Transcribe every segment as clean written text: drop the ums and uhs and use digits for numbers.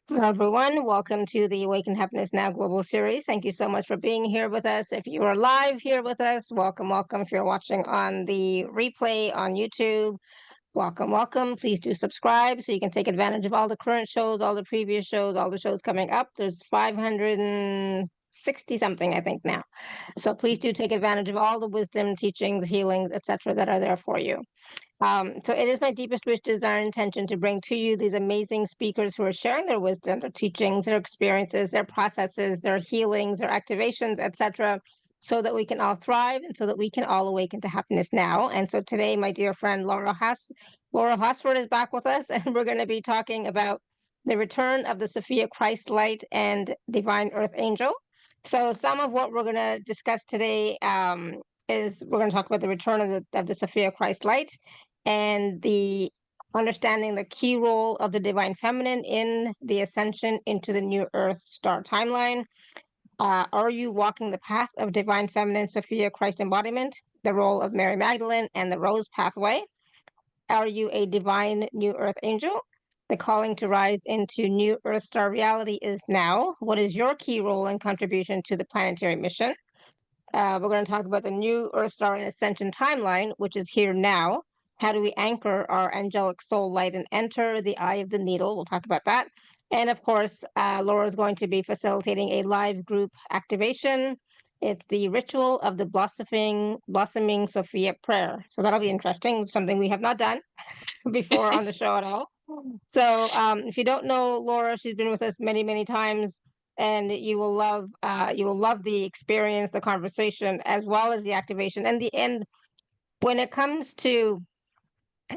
Hello, everyone. Welcome to the Awaken Happiness Now Global Series. Thank you so much for being here with us. If you are live here with us, welcome, welcome. If you're watching on the replay on YouTube, welcome, welcome. Please do subscribe so you can take advantage of all the current shows, all the previous shows, all the shows coming up. There's 560 something, I think, now. So please do take advantage of all the wisdom, teachings, healings, etc., that are there for you. So it is my deepest wish, desire, and intention to bring to you these amazing speakers who are sharing their wisdom, their teachings, their experiences, their processes, their healings, their activations, etc., so that we can all thrive and so that we can all awaken to happiness now. And so today, my dear friend Laura Hosford is back with us, and we're going to be talking about the return of the Sophia Christ Light and Divine Earth Angel. So some of what we're going to discuss today is we're going to talk about the return of the Sophia Christ Light and the understanding the key role of the divine feminine in the ascension into the new earth star timeline. Are you walking the path of divine feminine Sophia Christ embodiment, the role of Mary Magdalene and the rose pathway? Are you a divine new earth angel? The calling to rise into new earth star reality is now. What is your key role and contribution to the planetary mission? We're going to talk about the new Earth Star and Ascension timeline, which is here now. How do we anchor our angelic soul light and enter the eye of the needle? We'll talk about that. And of course, Laura is going to be facilitating a live group activation. It's the ritual of the blossoming Sophia prayer. So that'll be interesting, something we have not done before on the show at all. So if you don't know Laura, she's been with us many, many times, and you will love the experience, the conversation, as well as the activation. And the end, when it comes to,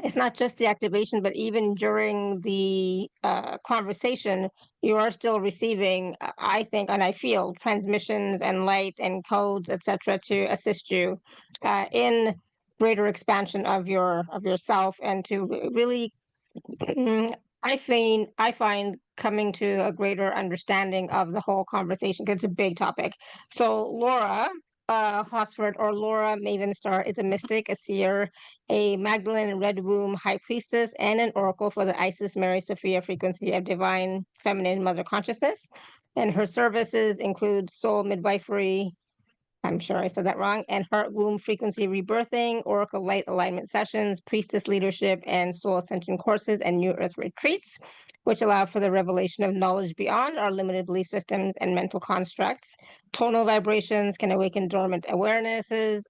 it's not just the activation, but even during the conversation, you are still receiving, I think, and I feel transmissions and light and codes, etc., to assist you in greater expansion of yourself and to really I find coming to a greater understanding of the whole conversation because it's a big topic. So Laura Hosford, or Laura Maven Star, is a mystic, a seer, a Magdalene Red Womb high priestess, and an oracle for the Isis Mary Sophia frequency of divine feminine mother consciousness. And her services include soul midwifery, I'm sure I said that wrong, and heart womb frequency rebirthing, oracle light alignment sessions, priestess leadership, and soul ascension courses and new earth retreats, which allow for the revelation of knowledge beyond our limited belief systems and mental constructs. Tonal vibrations can awaken dormant awarenesses,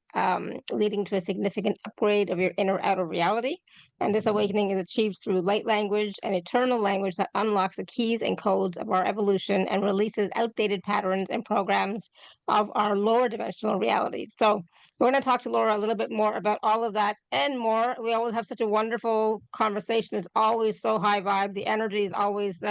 leading to a significant upgrade of your inner outer reality. And this awakening is achieved through light language, an eternal language that unlocks the keys and codes of our evolution and releases outdated patterns and programs of our lower dimensional realities. So we're going to talk to Laura a little bit more about all of that and more. We always have such a wonderful conversation. It's always so high vibe. The energy is always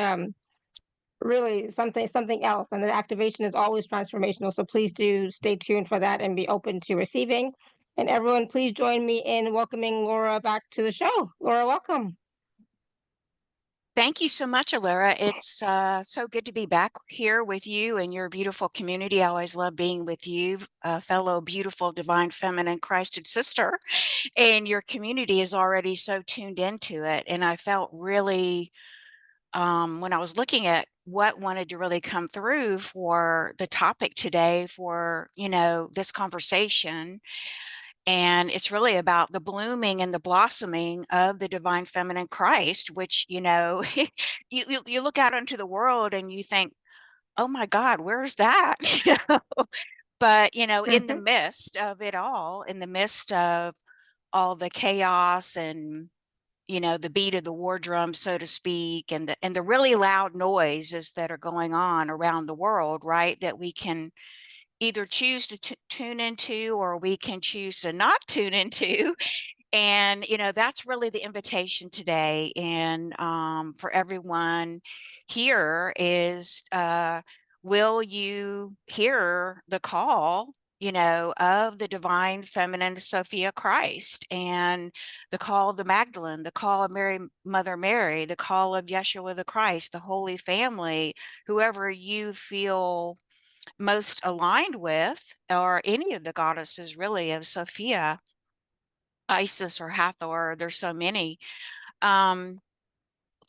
really something else, and the activation is always transformational. So please do stay tuned for that and be open to receiving. And everyone, please join me in welcoming Laura back to the show. Laura, welcome. Thank you so much, Alara. It's so good to be back here with you and your beautiful community. I always love being with you, fellow beautiful, divine, feminine, Christed sister. And your community is already so tuned into it. And I felt really, when I was looking at what wanted to really come through for the topic today for, this conversation, and it's really about the blooming and the blossoming of the divine feminine Christ, which, you look out into the world and you think, oh my God, where's that? But, in the midst of it all, in the midst of all the chaos and, the beat of the war drum, so to speak, and the really loud noises that are going on around the world, right, that we can either choose to tune into or we can choose to not tune into. And, that's really the invitation today. And for everyone here is, will you hear the call, of the divine feminine Sophia Christ, and the call of the Magdalene, the call of Mother Mary, the call of Yeshua the Christ, the Holy Family, whoever you feel most aligned with, or any of the goddesses really of Sophia, Isis or Hathor, there's so many.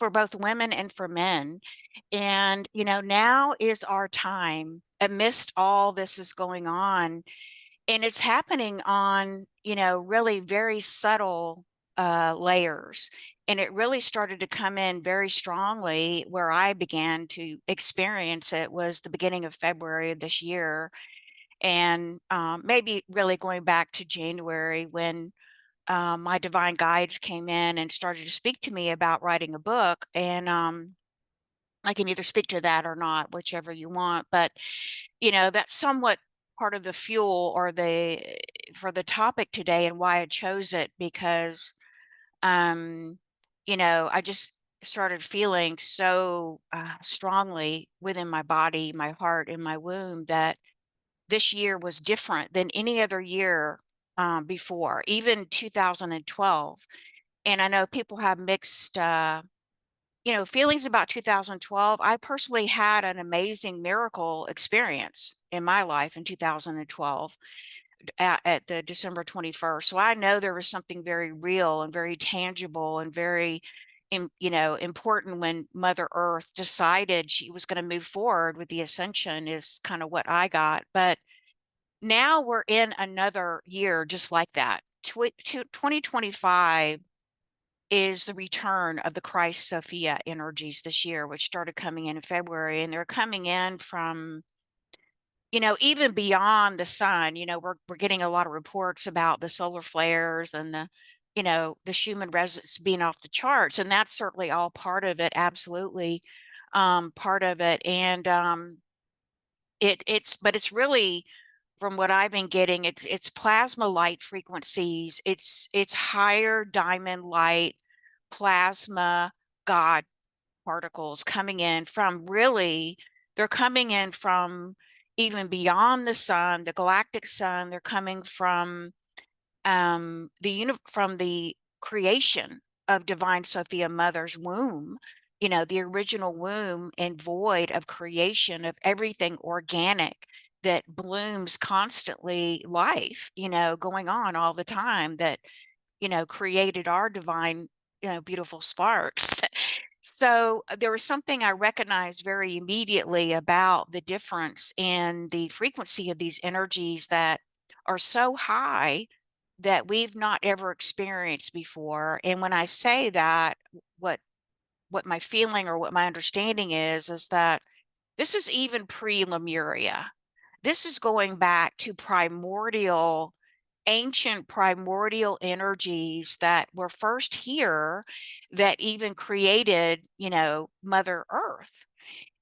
for both women and for men. And, now is our time amidst all this is going on. And it's happening on, really very subtle layers. And it really started to come in very strongly where I began to experience it was the beginning of February of this year. And maybe really going back to January when my divine guides came in and started to speak to me about writing a book. And I can either speak to that or not, whichever you want. But, that's somewhat part of the fuel or for the topic today and why I chose it because, um, I just started feeling so strongly within my body, my heart, and my womb that this year was different than any other year before, even 2012. And I know people have mixed, feelings about 2012. I personally had an amazing miracle experience in my life in 2012 at the December 21st. So I know there was something very real and very tangible and very, important when Mother Earth decided she was going to move forward with the ascension is kind of what I got. But now we're in another year just like that. 2025 is the return of the Christ Sophia energies this year, which started coming in February, and they're coming in from, even beyond the sun. We're getting a lot of reports about the solar flares and the Schumann resonance being off the charts, and that's certainly all part of it, absolutely part of it. And but it's really, from what I've been getting, it's plasma light frequencies. It's higher diamond light plasma God particles coming in from really, they're coming in from even beyond the sun, the galactic sun. They're coming from from the creation of divine Sophia Mother's womb, the original womb and void of creation of everything organic that blooms constantly, life, going on all the time, that created our divine, beautiful sparks. So there was something I recognized very immediately about the difference in the frequency of these energies that are so high that we've not ever experienced before. And when I say that, what what my feeling or what my understanding is that this is even pre-Lemuria. This is going back to primordial, ancient primordial energies that were first here that even created, Mother Earth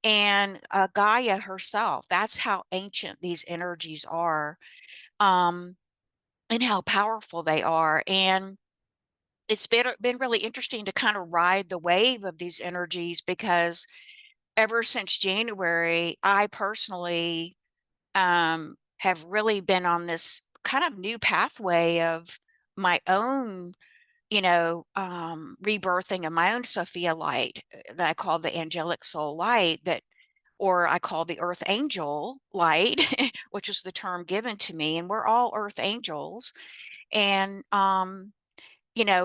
and Gaia herself. That's how ancient these energies are, and how powerful they are. And it's been really interesting to kind of ride the wave of these energies because ever since January, I personally have really been on this kind of new pathway of my own, rebirthing of my own Sophia light that I call the Angelic Soul Light, or I call the Earth Angel Light, which was the term given to me. And we're all Earth Angels. And,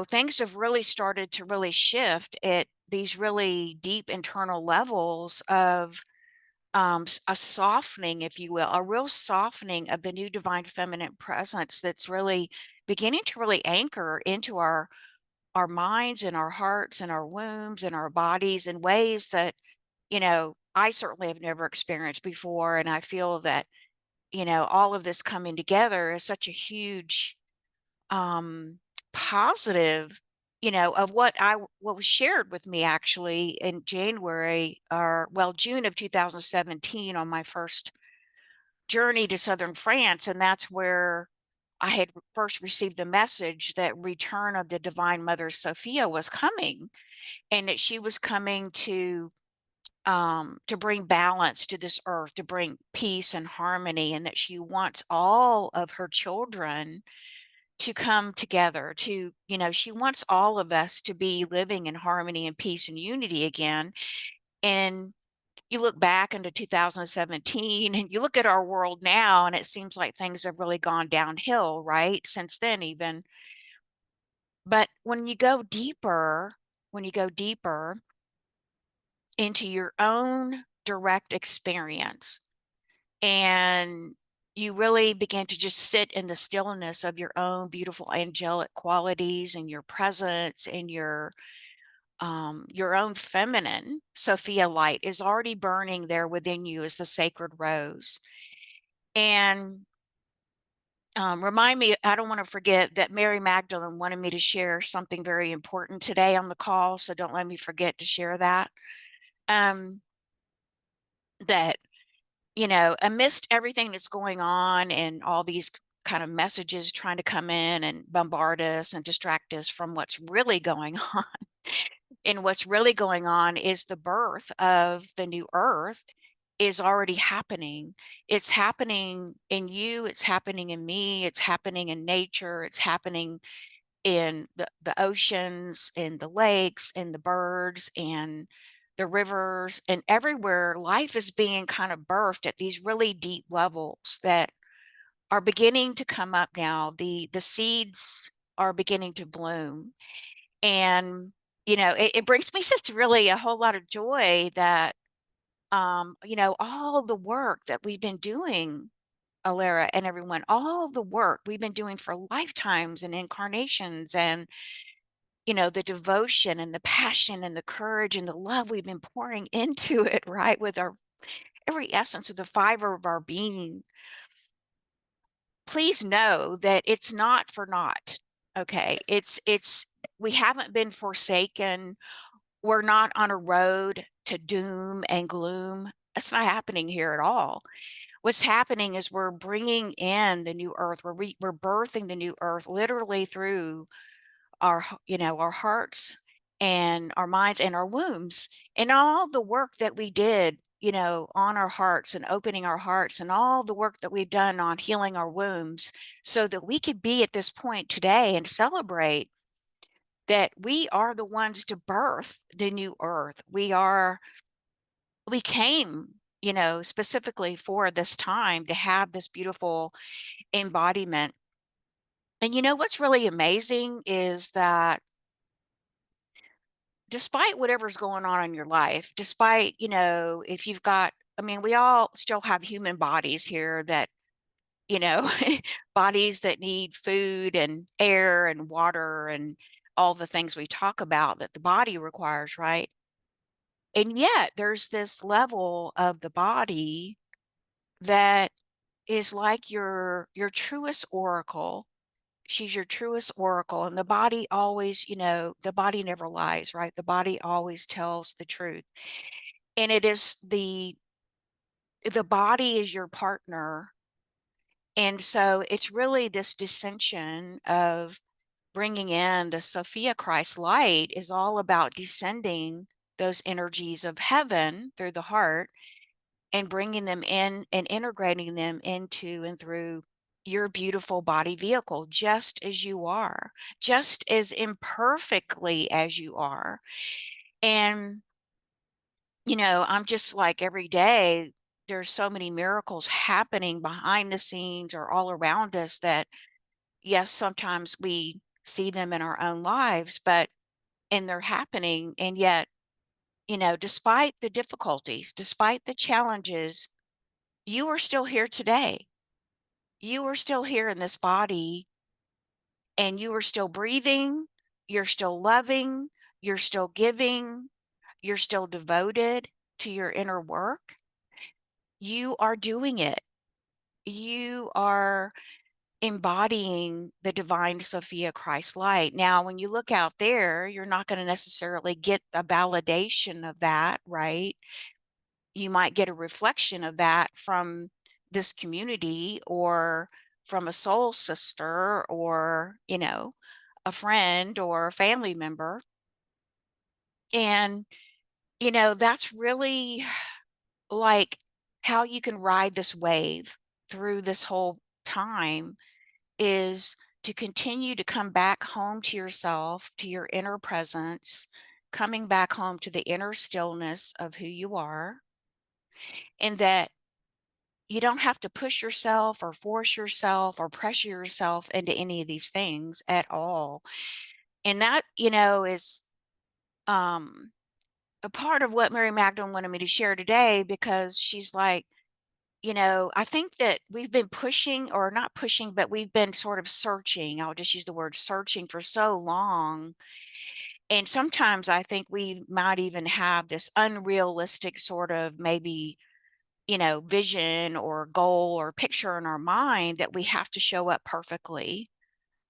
things have really started to really shift at these really deep internal levels of a softening, if you will, a real softening of the new divine feminine presence that's really beginning to really anchor into our minds and our hearts and our wombs and our bodies in ways that, I certainly have never experienced before. And I feel that, all of this coming together is such a huge um positive, of what was shared with me actually in January, or well, June of 2017, on my first journey to southern France. And that's where I had first received the message that return of the divine mother Sophia was coming, and that she was coming to bring balance to this earth, to bring peace and harmony, and that she wants all of her children to come together, she wants all of us to be living in harmony and peace and unity again. And you look back into 2017 and you look at our world now, and it seems like things have really gone downhill, right? Since then, even. But when you go deeper, into your own direct experience. And you really begin to just sit in the stillness of your own beautiful angelic qualities and your presence and your own feminine Sophia light is already burning there within you as the sacred rose. And remind me, I don't want to forget that Mary Magdalene wanted me to share something very important today on the call, so don't let me forget to share that. That, amidst everything that's going on and all these kind of messages trying to come in and bombard us and distract us from what's really going on. And what's really going on is the birth of the new earth is already happening. It's happening in you, it's happening in me, it's happening in nature, it's happening in the oceans and the lakes and the birds and the rivers and everywhere. Life is being kind of birthed at these really deep levels that are beginning to come up now. The seeds are beginning to bloom. And it brings me just really a whole lot of joy that all the work that we've been doing, Alara and everyone, all the work we've been doing for lifetimes and incarnations, and the devotion and the passion and the courage and the love we've been pouring into it, right, with our every essence of the fiber of our being. Please know that it's not for naught. Okay, it's we haven't been forsaken. We're not on a road to doom and gloom. That's not happening here at all. What's happening is we're bringing in the new earth. We're birthing the new earth literally through our hearts and our minds and our wombs, and all the work that we did, on our hearts and opening our hearts, and all the work that we've done on healing our wombs, so that we could be at this point today and celebrate that we are the ones to birth the new earth. We came, specifically for this time to have this beautiful embodiment. And what's really amazing is that despite whatever's going on in your life, despite, if you've got, I mean, we all still have human bodies here that, you know, bodies that need food and air and water and all the things we talk about that the body requires, right? And yet there's this level of the body that is like your truest oracle. She's your truest oracle, and the body always, the body never lies, right? The body always tells the truth. And it is the body is your partner. And so it's really this dissension of bringing in the Sophia Christ light is all about descending those energies of heaven through the heart and bringing them in and integrating them into and through your beautiful body vehicle, just as you are, just as imperfectly as you are. And, I'm just like every day, there's so many miracles happening behind the scenes or all around us that, yes, sometimes we see them in our own lives, and they're happening. And yet, despite the difficulties, despite the challenges, you are still here today. You are still here in this body, and you are still breathing. You're still loving. You're still giving. You're still devoted to your inner work. You are doing it. You are embodying the divine Sophia Christ light. Now, when you look out there, you're not going to necessarily get a validation of that, right? You might get a reflection of that from this community or from a soul sister or, a friend or a family member. And, that's really like how you can ride this wave through this whole time is to continue to come back home to yourself, to your inner presence, coming back home to the inner stillness of who you are, and that you don't have to push yourself or force yourself or pressure yourself into any of these things at all. And that, is um a part of what Mary Magdalene wanted me to share today, because she's like, I think that we've been pushing, or not pushing, but we've been sort of searching. I'll just use the word searching for so long. And sometimes I think we might even have this unrealistic sort of maybe, vision or goal or picture in our mind that we have to show up perfectly,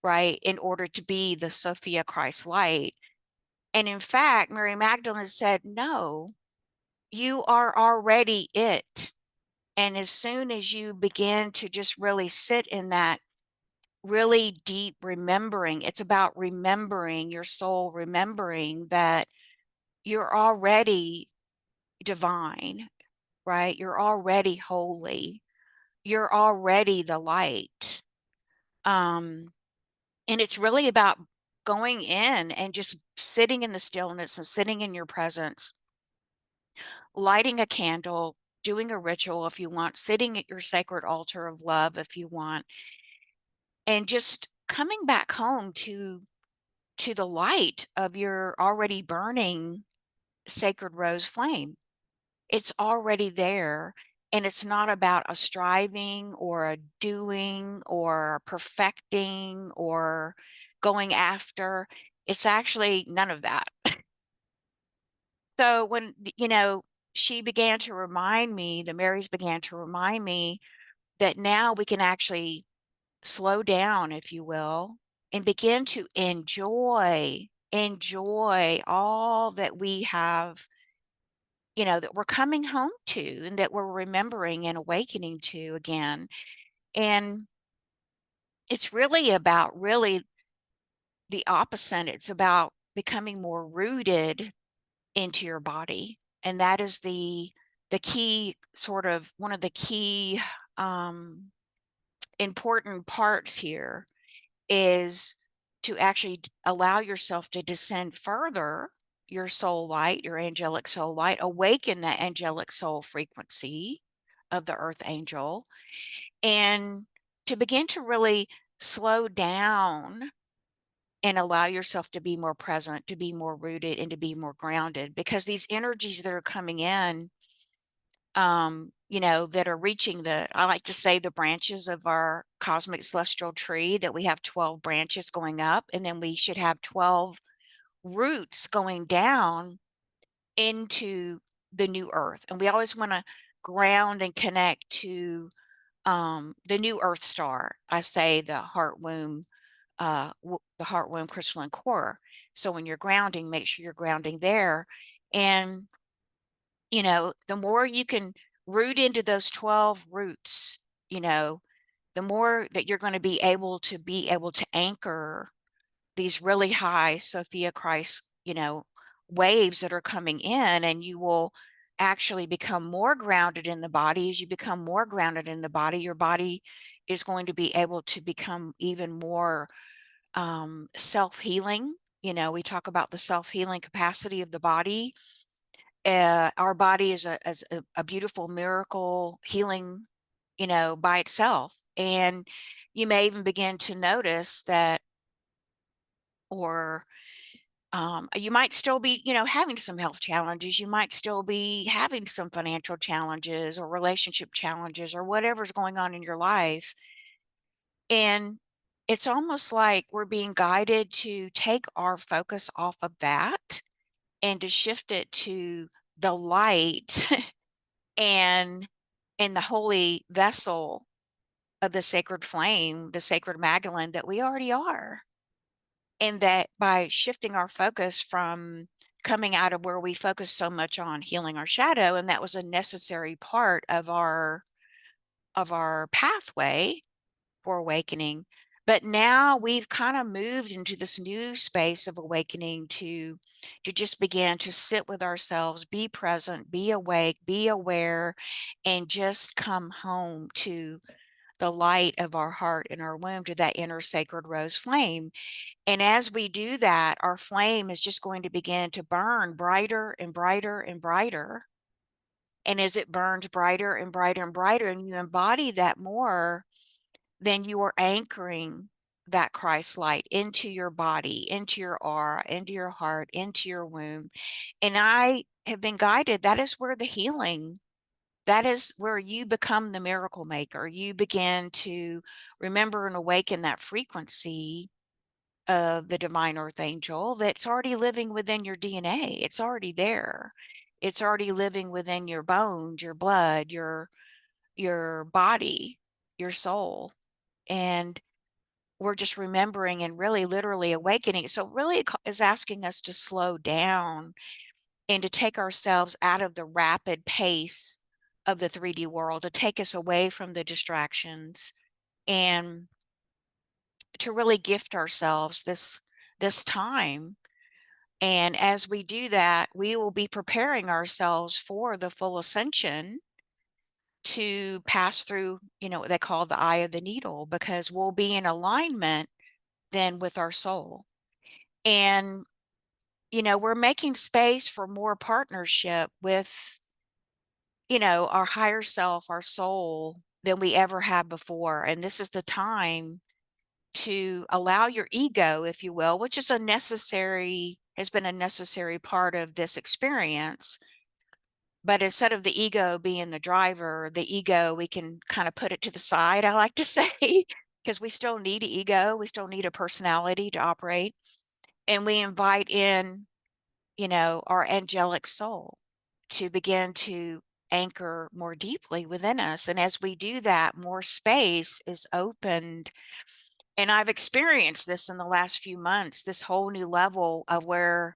right, in order to be the Sophia Christ Light. And in fact, Mary Magdalene said, no, you are already it. And as soon as you begin to just really sit in that really deep remembering, it's about remembering your soul, remembering that you're already divine, right? You're already holy. You're already the light. And it's really about going in and just sitting in the stillness and sitting in your presence, lighting a candle, doing a ritual if you want, sitting at your sacred altar of love if you want, and just coming back home to the light of your already burning sacred rose flame. It's already there, and it's not about a striving or a doing or perfecting or going after. It's actually none of that. So when, she began to remind me, the Marys began to remind me that now we can actually slow down, if you will, and begin to enjoy all that we have, that we're coming home to and that we're remembering and awakening to again. And it's really about really the opposite. It's about becoming more rooted into your body. And that is the key, sort of one of the key important parts here, is to actually allow yourself to descend further your soul light, your angelic soul light, awaken that angelic soul frequency of the earth angel, and to begin to really slow down and allow yourself to be more present, to be more rooted, and to be more grounded, because these energies that are coming in, that are reaching I like to say, the branches of our cosmic celestial tree, that we have 12 branches going up, and then we should have 12 roots going down into the new earth. And we always want to ground and connect to the new earth star. I say the heart womb, the heart womb crystalline core. So when you're grounding, make sure you're grounding there. And the more you can root into those 12 roots, the more that you're going to be able to anchor these really high Sophia Christ, waves that are coming in, and you will actually become more grounded in the body. As you become more grounded in the body, your body is going to be able to become even more self-healing. We talk about the self-healing capacity of the body. Our body is a beautiful miracle healing, by itself. And you may even begin to notice that, or you might still be, having some health challenges. You might still be having some financial challenges or relationship challenges or whatever's going on in your life. And it's almost like we're being guided to take our focus off of that and to shift it to the light and in the holy vessel of the sacred flame, the sacred Magdalene that we already are. And that by shifting our focus from coming out of where we focus so much on healing our shadow, and that was a necessary part of our pathway for awakening. But now we've kind of moved into this new space of awakening to just begin to sit with ourselves, be present, be awake, be aware, and just come home to the light of our heart and our womb, to that inner sacred rose flame. And as we do that, our flame is just going to begin to burn brighter and brighter and brighter. And as it burns brighter and brighter and brighter, and you embody that more, then you are anchoring that Christ light into your body, into your aura, into your heart, into your womb. And I have been guided, that is where the healing, that is where you become the miracle maker. You begin to remember and awaken that frequency of the divine earth angel that's already living within your DNA. It's already there. It's already living within your bones, your blood, your body, your soul. And we're just remembering and really literally awakening. So really it is asking us to slow down and to take ourselves out of the rapid pace of the 3D world, to take us away from the distractions and to really gift ourselves this time. And as we do that, we will be preparing ourselves for the full ascension to pass through, what they call the eye of the needle, because we'll be in alignment then with our soul. And, we're making space for more partnership with, our higher self, our soul, than we ever have before. And this is the time to allow your ego, if you will, which is has been a necessary part of this experience. But instead of the ego being the driver, the ego, we can kind of put it to the side, I like to say, because we still need an ego. We still need a personality to operate. And we invite in, our angelic soul to begin to anchor more deeply within us. And as we do that, more space is opened. And I've experienced this in the last few months, this whole new level of where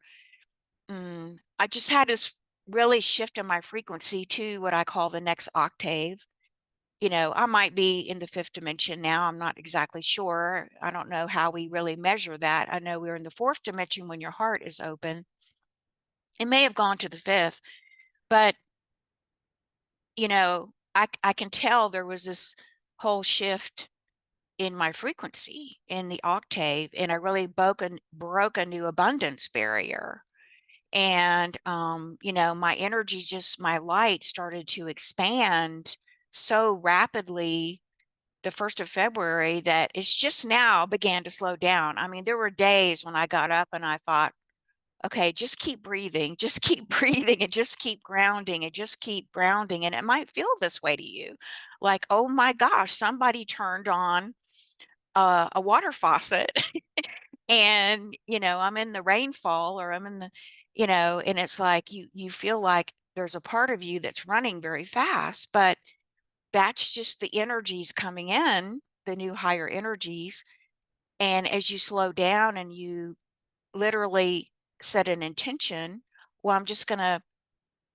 I just had this really shift in my frequency to what I call the next octave. I might be in the fifth dimension now. I'm not exactly sure. I don't know how we really measure that. I know we're in the fourth dimension when your heart is open. It may have gone to the fifth, but, I can tell there was this whole shift in my frequency in the octave, and I really broke a new abundance barrier. And my energy, just my light, started to expand so rapidly the 1st of February that it's just now began to slow down. I mean, there were days when I got up and I thought, okay, just keep breathing, just keep breathing, and just keep grounding, and just keep grounding. And it might feel this way to you, like, oh my gosh, somebody turned on a water faucet and, I'm in the rainfall, or I'm in the, and it's like you feel like there's a part of you that's running very fast, but that's just the energies coming in, the new higher energies. And as you slow down and you literally set an intention, well, I'm just going to,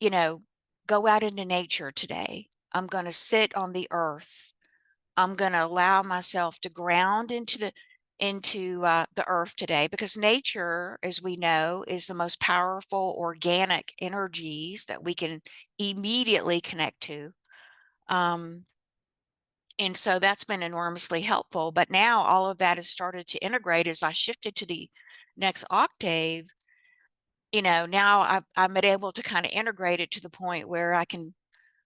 you know, go out into nature today. I'm going to sit on the earth. I'm going to allow myself to ground into the earth today, because nature, as we know, is the most powerful organic energies that we can immediately connect to. And so that's been enormously helpful. But now all of that has started to integrate as I shifted to the next octave. Now I'm able to kind of integrate it to the point where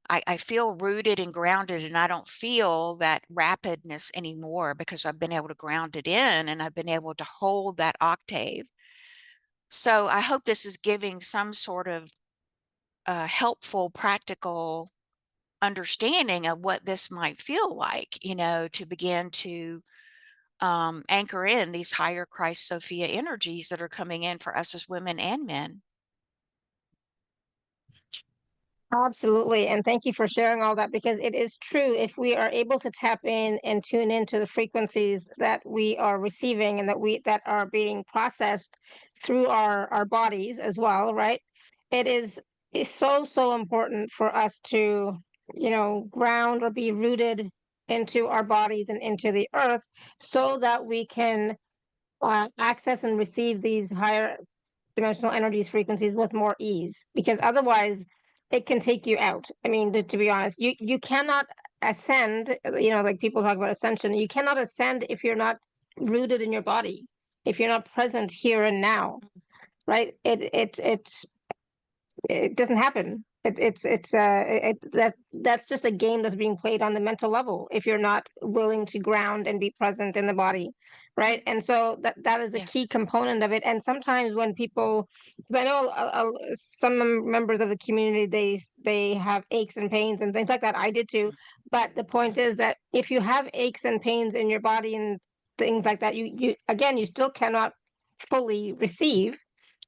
I feel rooted and grounded, and I don't feel that rapidness anymore, because I've been able to ground it in, and I've been able to hold that octave. So I hope this is giving some sort of helpful, practical understanding of what this might feel like, to begin to anchor in these higher Christ Sophia energies that are coming in for us as women and men. Absolutely. And thank you for sharing all that, because it is true. If we are able to tap in and tune into the frequencies that we are receiving and that are being processed through our bodies as well, right? It is so important for us to, ground or be rooted into our bodies and into the earth, so that we can access and receive these higher dimensional energies, frequencies with more ease, because otherwise it can take you out. I mean, to be honest, you cannot ascend, like people talk about ascension. You cannot ascend if you're not rooted in your body, if you're not present here and now, right? It doesn't happen. That's just a game that's being played on the mental level if you're not willing to ground and be present in the body. right? And so that is a key Yes. component of it. And sometimes when people, 'cause I know some members of the community, they have aches and pains and things like that. I did too. But the point is that if you have aches and pains in your body and things like that, you again, you still cannot fully receive.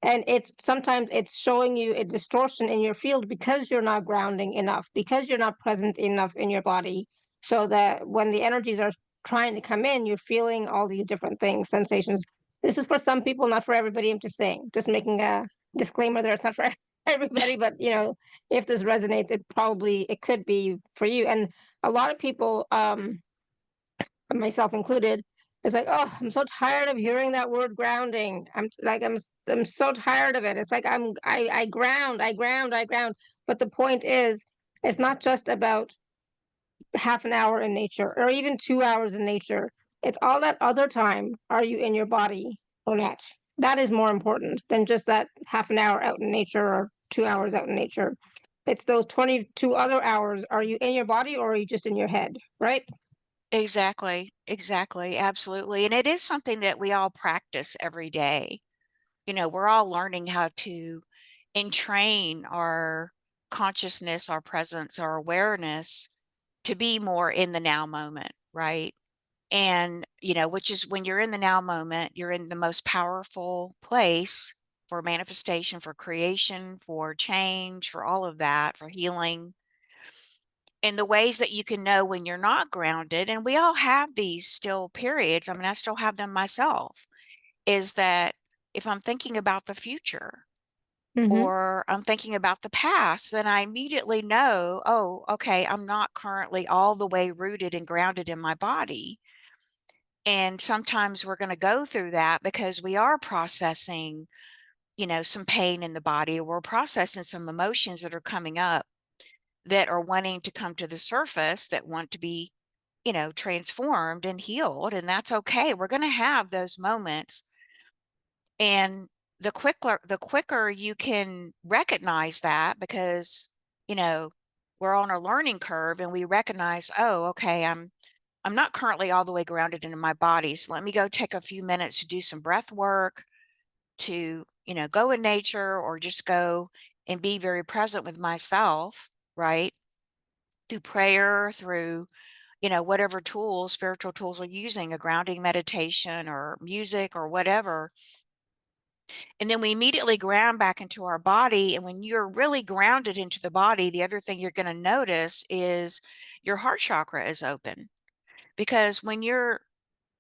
And it's sometimes it's showing you a distortion in your field because you're not grounding enough, because you're not present enough in your body, so that when the energies are trying to come in, you're feeling all these different things, sensations. This is for some people, not for everybody. I'm just saying, just making a disclaimer there. It's not for everybody, but if this resonates, it could be for you. And a lot of people, myself included, it's like, oh, I'm so tired of hearing that word grounding. I'm so tired of it. It's like I ground, I ground. But the point is, it's not just about half an hour in nature or even 2 hours in nature. It's all that other time. Are you in your body or not? That is more important than just that half an hour out in nature or 2 hours out in nature. It's those 22 other hours. Are you in your body or are you just in your head? Right? Exactly. Exactly. Absolutely. And it is something that we all practice every day. We're all learning how to entrain our consciousness, our presence, our awareness to be more in the now moment, right? And, which is when you're in the now moment, you're in the most powerful place for manifestation, for creation, for change, for all of that, for healing. And the ways that you can know when you're not grounded, and we all have these still periods. I mean, I still have them myself, is that if I'm thinking about the future, Mm-hmm. or I'm thinking about the past, then I immediately know, oh, okay, I'm not currently all the way rooted and grounded in my body. And sometimes we're going to go through that because we are processing, some pain in the body, or we're processing some emotions that are coming up that are wanting to come to the surface, that want to be, transformed and healed. And that's okay. We're going to have those moments. And the quicker you can recognize that, because, you know, we're on a learning curve and we recognize, oh, okay, I'm not currently all the way grounded into my body. So let me go take a few minutes to do some breath work, to, go in nature, or just go and be very present with myself, right? Through prayer, through, whatever tools, spiritual tools we're using, a grounding meditation or music or whatever. And then we immediately ground back into our body. And when you're really grounded into the body, the other thing you're going to notice is your heart chakra is open. Because when you're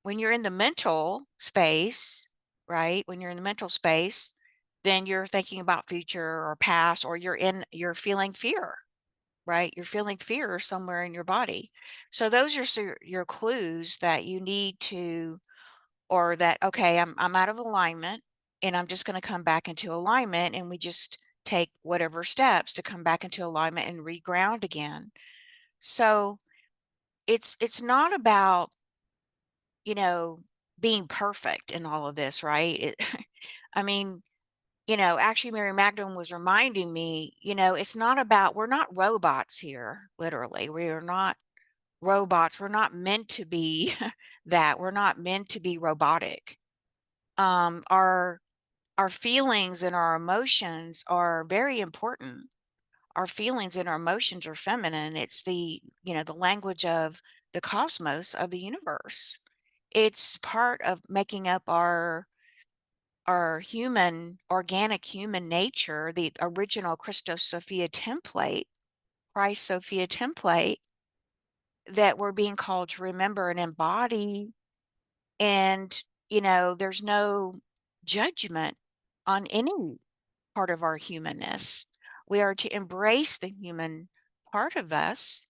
in the mental space, right? When you're in the mental space, then you're thinking about future or past, or you're feeling fear, right? You're feeling fear somewhere in your body. So those are your clues that you need to, or that, okay, I'm out of alignment, and I'm just going to come back into alignment, and we just take whatever steps to come back into alignment and reground again. So it's not about, you know, being perfect in all of this, right? I mean, actually Mary Magdalene was reminding me, it's not about, we're not robots here, literally. We are not robots. We're not meant to be that. We're not meant to be robotic. Our feelings and our emotions are very important. Our feelings and our emotions are feminine. It's the language of the cosmos, of the universe. It's part of making up our human, organic human nature, the original Christos Sophia template, Christ Sophia template, that we're being called to remember and embody. And, there's no judgment on any part of our humanness. We are to embrace the human part of us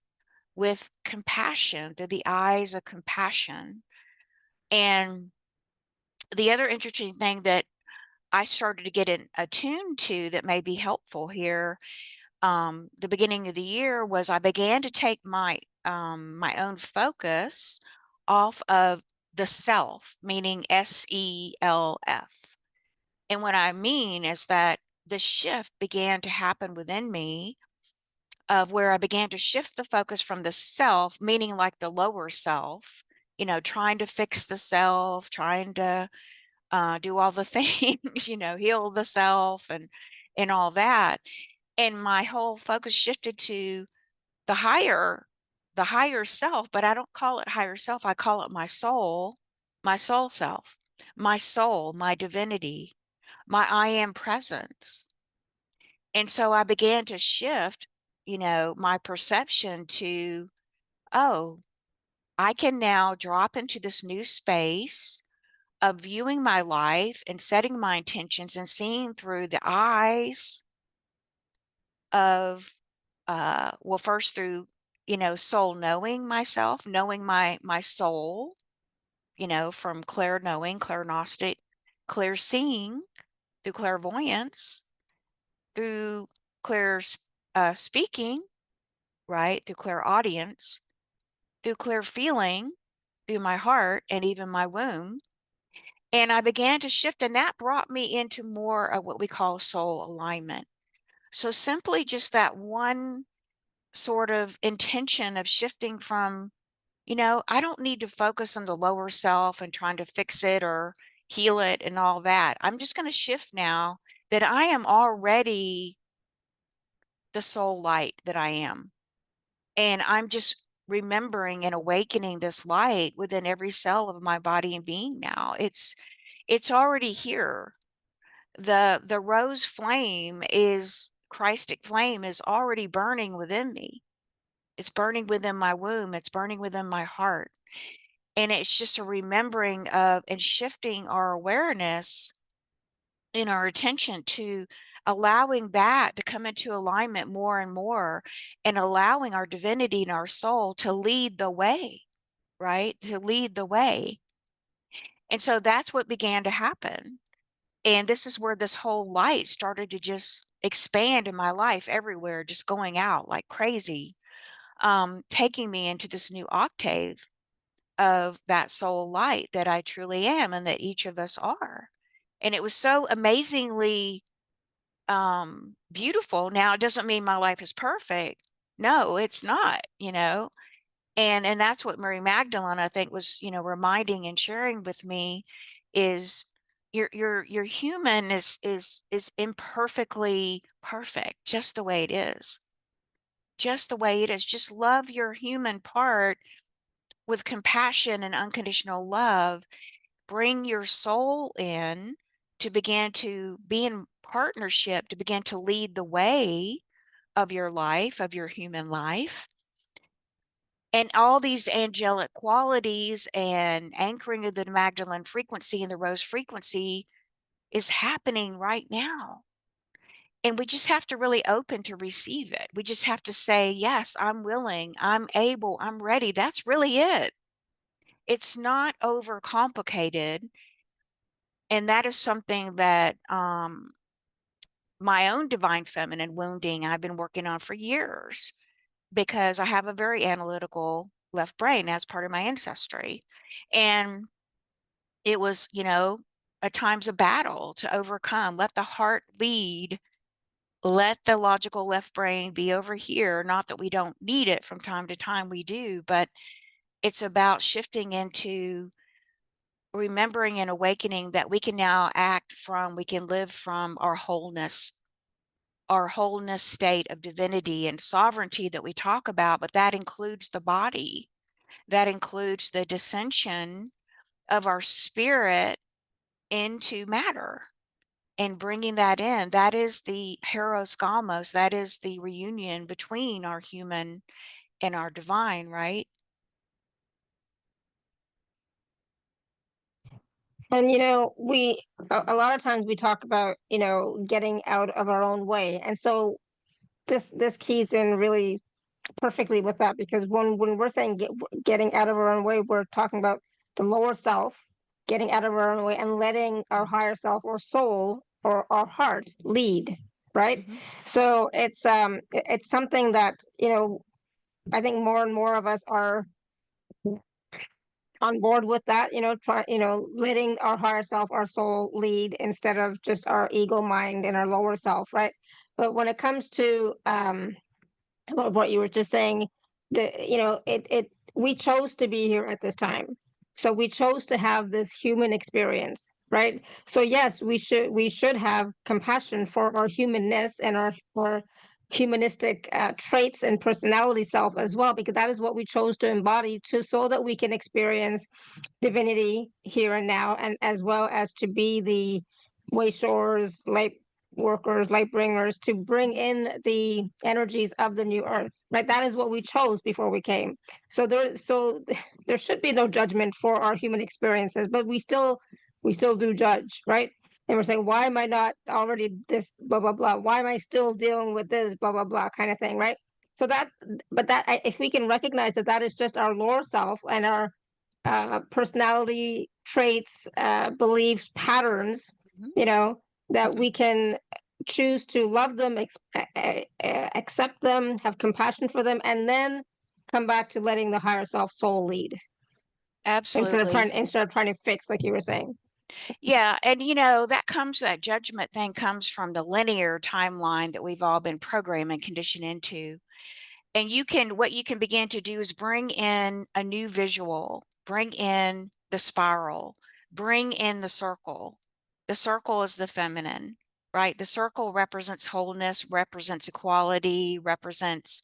with compassion, through the eyes of compassion. And the other interesting thing that I started to get attuned to that may be helpful here, the beginning of the year, was I began to take my own focus off of the self, meaning SELF. And what I mean is that the shift began to happen within me, of where I began to shift the focus from the self, meaning like the lower self, trying to fix the self, trying to do all the things, heal the self and all that. And my whole focus shifted to the higher self, but I don't call it higher self. I call it my soul self, my soul, my divinity, my I am presence. And so I began to shift, my perception to, oh, I can now drop into this new space of viewing my life and setting my intentions and seeing through the eyes of well, first through, soul knowing myself, knowing my soul, from clair knowing, clairgnostic, clear seeing, through clairvoyance, through clear speaking, right, through clear audience, through clear feeling, through my heart and even my womb. And I began to shift, and that brought me into more of what we call soul alignment. So simply just that one sort of intention of shifting from, I don't need to focus on the lower self and trying to fix it or heal it and all that. I'm just going to shift now that I am already the soul light that I am. And I'm just remembering and awakening this light within every cell of my body and being now. It's already here. The rose flame is Christic flame is already burning within me. It's burning within my womb. It's burning within my heart. And it's just a remembering of and shifting our awareness and our attention to allowing that to come into alignment more and more, and allowing our divinity and our soul to lead the way, right? To lead the way. And so that's what began to happen. And this is where this whole light started to just expand in my life everywhere, just going out like crazy, taking me into this new octave of that soul light that I truly am and that each of us are. And it was so amazingly beautiful. Now, it doesn't mean my life is perfect. No, it's not, and that's what Mary Magdalene, I think, was, reminding and sharing with me is your human is imperfectly perfect, just the way it is. Just the way it is. Just love your human part with compassion and unconditional love. Bring your soul in to begin to be in partnership, to begin to lead the way of your life, of your human life. And all these angelic qualities and anchoring of the Magdalene frequency and the rose frequency is happening right now. And we just have to really open to receive it. We just have to say, yes, I'm willing, I'm able, I'm ready. That's really it. It's not overcomplicated. And that is something that my own divine feminine wounding I've been working on for years, because I have a very analytical left brain as part of my ancestry. And it was, at times a battle to overcome. Let the heart lead. Let the logical left brain be over here. Not that we don't need it from time to time, we do, but it's about shifting into remembering and awakening that we can now we can live from our wholeness state of divinity and sovereignty that we talk about, but that includes the body. That includes the descension of our spirit into matter and bringing that in. That is the Heros Gamos. That is the reunion between our human and our divine, right? And a lot of times we talk about getting out of our own way, and so this keys in really perfectly with that, because when we're saying getting out of our own way, we're talking about the lower self getting out of our own way and letting our Mhm. higher self or soul or our heart lead, right? Mhm. So it's something that I think more and more of us are on board with that, letting our higher self, our soul lead instead of just our ego mind and our lower self, right? But when it comes to what you were just saying, we chose to be here at this time. So we chose to have this human experience, right? So yes, we should have compassion for our humanness and our humanistic traits and personality self as well, because that is what we chose to embody to so that we can experience divinity here and now, and as well as to be the way shores, light workers, light bringers, to bring in the energies of the new earth. Right, that is what we chose before we came. So there should be no judgment for our human experiences, but we still do judge, right? And we're saying, why am I not already this blah blah blah? Why am I still dealing with this blah blah blah kind of thing, right? So that, but that if we can recognize that that is just our lower self and our personality traits, beliefs, patterns, Mhm. you know, that Mhm. we can choose to love them, accept them, have compassion for them, and then come back to letting the higher self soul lead Absolutely. instead of trying to fix, like you were saying. Yeah, and that judgment thing comes from the linear timeline that we've all been programmed and conditioned into. And what you can begin to do is bring in a new visual, bring in the spiral, bring in the circle. The circle is the feminine, right? The circle represents wholeness, represents equality, represents,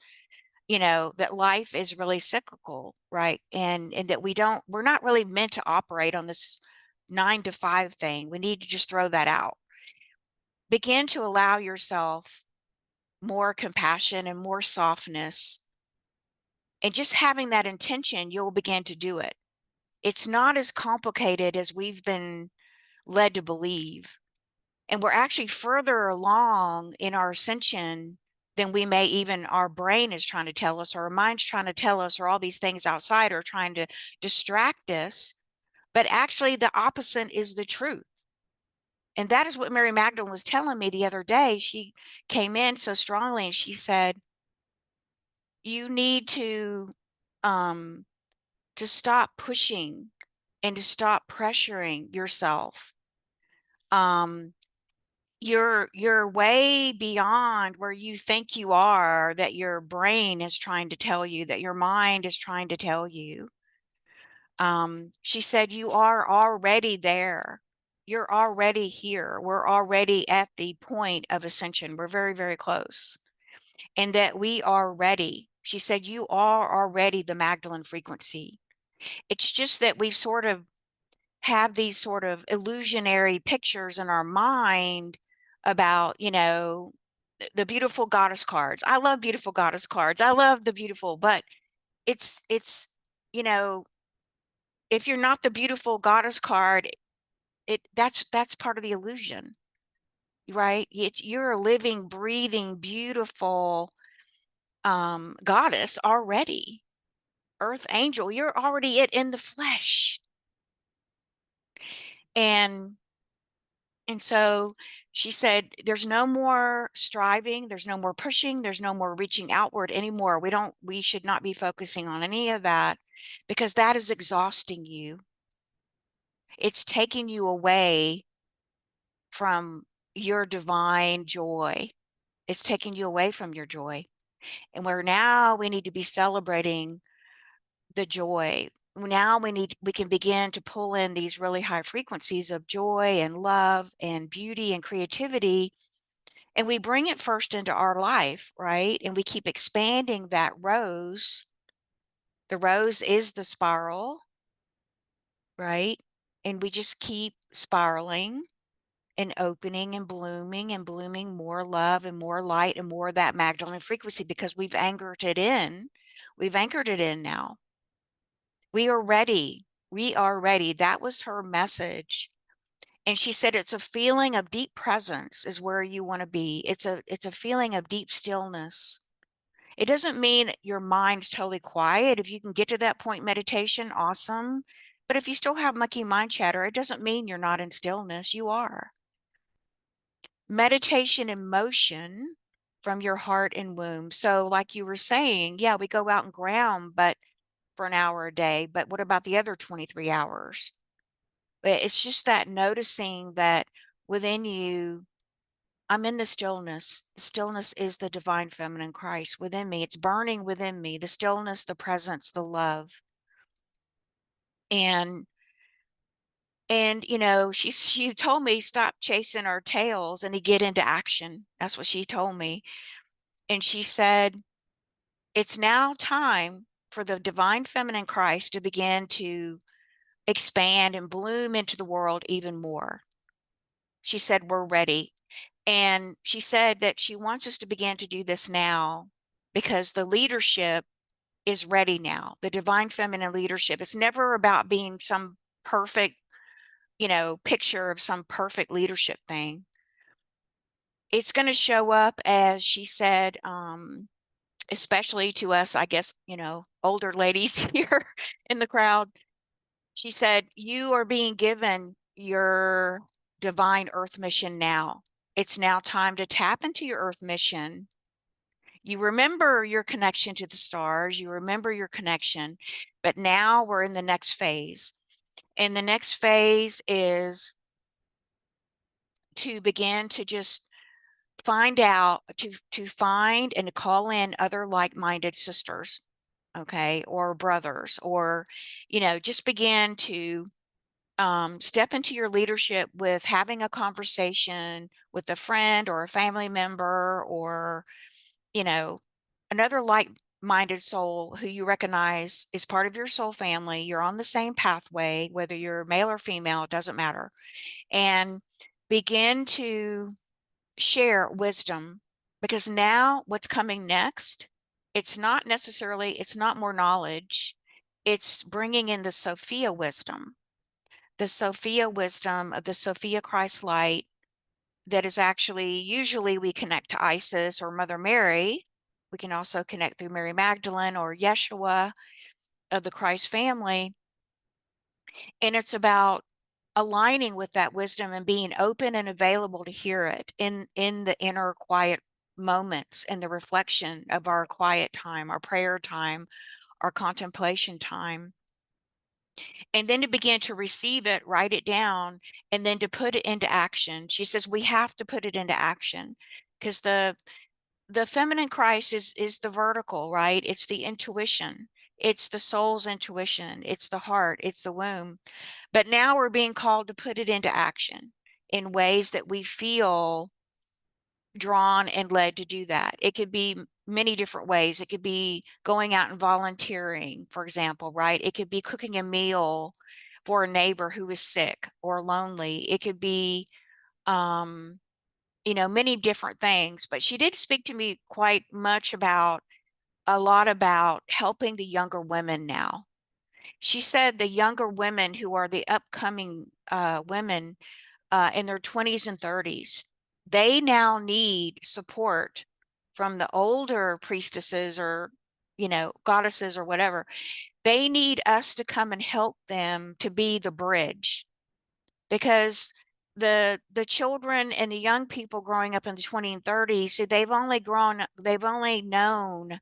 that life is really cyclical, right? And that we're not really meant to operate on this 9 to 5 thing. We need to just throw that out. Begin to allow yourself more compassion and more softness, and just having that intention, you'll begin to do it. It's not as complicated as we've been led to believe. And we're actually further along in our ascension than we may even our brain is trying to tell us, or our mind's trying to tell us, or all these things outside are trying to distract us. But actually, the opposite is the truth. And that is what Mary Magdalene was telling me the other day. She came in so strongly and she said, you need um, to stop pushing and to stop pressuring yourself. Um, you're way beyond where you think you are, that your brain is trying to tell you, that your mind is trying to tell you. She said, you are already there. You're already here. We're already at the point of ascension. We're very, very close. And that we are ready. She said, you are already the Magdalene frequency. It's just that we sort of have these sort of illusionary pictures in our mind about, the beautiful goddess cards. I love beautiful goddess cards. I love the beautiful, but it's, you know, if you're not the beautiful goddess card, that's part of the illusion, right? You're a living, breathing, beautiful goddess already. Earth angel, you're already it in the flesh. And so she said, there's no more striving, there's no more pushing, there's no more reaching outward anymore. We should not be focusing on any of that, because that is exhausting you. It's taking you away from your divine joy. It's taking you away from your joy. And we need to be celebrating the joy. Now we can begin to pull in these really high frequencies of joy and love and beauty and creativity, and we bring it first into our life, right? And we keep expanding that rose. The rose is the spiral, right? And we just keep spiraling and opening and blooming more love and more light and more of that Magdalene frequency, because we've anchored it in. We've anchored it in now. We are ready. We are ready. That was her message. And she said, it's a feeling of deep presence is where you want to be. It's a feeling of deep stillness. It doesn't mean your mind's totally quiet. If you can get to that point in meditation, awesome. But if you still have monkey mind chatter, it doesn't mean you're not in stillness. You are. Meditation and motion from your heart and womb. So like you were saying, yeah, we go out and ground, but for an hour a day. But what about the other 23 hours? It's just that noticing that within you, I'm in the stillness. The stillness is the divine feminine Christ within me. It's burning within me. The stillness, the presence, the love. And you know, she told me stop chasing our tails and to get into action. That's what she told me. And she said, it's now time for the divine feminine Christ to begin to expand and bloom into the world even more. She said, we're ready. And she said that she wants us to begin to do this now because the leadership is ready now. The divine feminine leadership. It's never about being some perfect, you know, picture of some perfect leadership thing. It's going to show up, as she said, especially to us, I guess, you know, older ladies here in the crowd. She said, you are being given your divine earth mission now. It's now time to tap into your earth mission. You remember your connection to the stars, you remember your connection, but now we're in the next phase. And the next phase is to begin to just find out, to find and to call in other like-minded sisters, okay, or brothers, or, you know, just begin to step into your leadership with having a conversation with a friend or a family member, or, you know, another like-minded soul who you recognize is part of your soul family. You're on the same pathway, whether you're male or female, it doesn't matter. And begin to share wisdom, because now what's coming next, it's not necessarily, it's not more knowledge. It's bringing in the Sophia wisdom of the Sophia Christ Light, that is actually, usually we connect to Isis or Mother Mary. We can also connect through Mary Magdalene or Yeshua of the Christ family. And it's about aligning with that wisdom and being open and available to hear it in the inner quiet moments and the reflection of our quiet time, our prayer time, our contemplation time. And then to begin to receive it, write it down, and then to put it into action. She says we have to put it into action, because the feminine Christ is the vertical, right? It's the intuition. It's the soul's intuition. It's the heart. It's the womb. But now we're being called to put it into action in ways that we feel drawn and led to do that. It could be many different ways. It could be going out and volunteering, for example, right? It could be cooking a meal for a neighbor who is sick or lonely. It could be, you know, many different things. But she did speak to me quite much about, a lot about helping the younger women now. She said the younger women who are the upcoming women in their 20s and 30s, they now need support from the older priestesses or, you know, goddesses or whatever. They need us to come and help them to be the bridge, because the children and the young people growing up in the 20s and 30s, so they've only known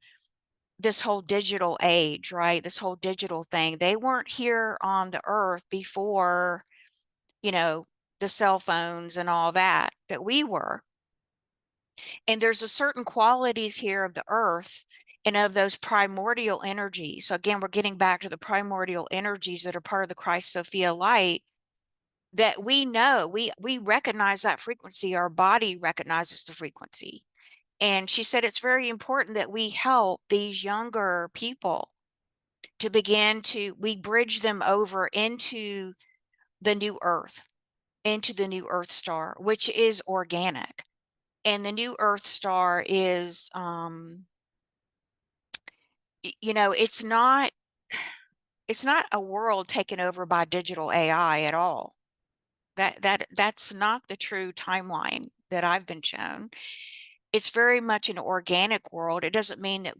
this whole digital age, right? This whole digital thing. They weren't here on the earth before, you know, the cell phones and all that we were. And there's a certain qualities here of the earth and of those primordial energies. So again, we're getting back to the primordial energies that are part of the Christ Sophia light, that we know, we recognize that frequency. Our body recognizes the frequency. And she said it's very important that we help these younger people to begin to, we bridge them over into the new earth, into the new earth star, which is organic. And the new earth star is, you know, it's not a world taken over by digital AI at all. That's not the true timeline that I've been shown. It's very much an organic world. It doesn't mean that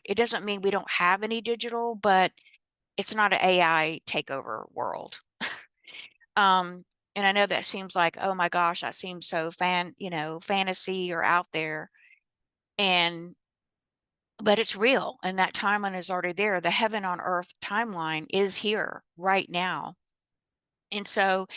it doesn't mean we don't have any digital, but it's not an AI takeover world. And I know that seems like, oh my gosh, that seems so fantasy or out there. But it's real, and that timeline is already there. The heaven on earth timeline is here right now. And so,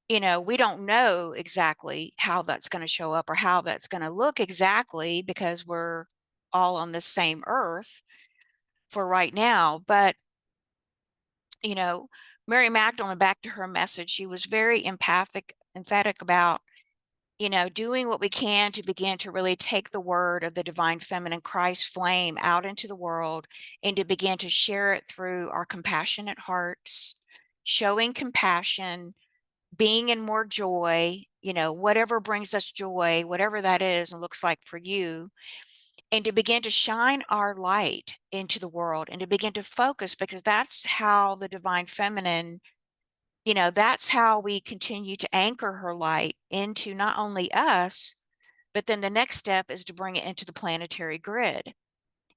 you know, we don't know exactly how that's going to show up or how that's going to look exactly, because we're all on the same earth for right now. But, you know, Mary Magdalene, back to her message, she was very emphatic about, doing what we can to begin to really take the word of the divine feminine Christ flame out into the world and to begin to share it through our compassionate hearts, showing compassion, being in more joy, whatever brings us joy, whatever that is and looks like for you, and to begin to shine our light into the world and to begin to focus, because that's how the divine feminine, that's how we continue to anchor her light into not only us, but then the next step is to bring it into the planetary grid.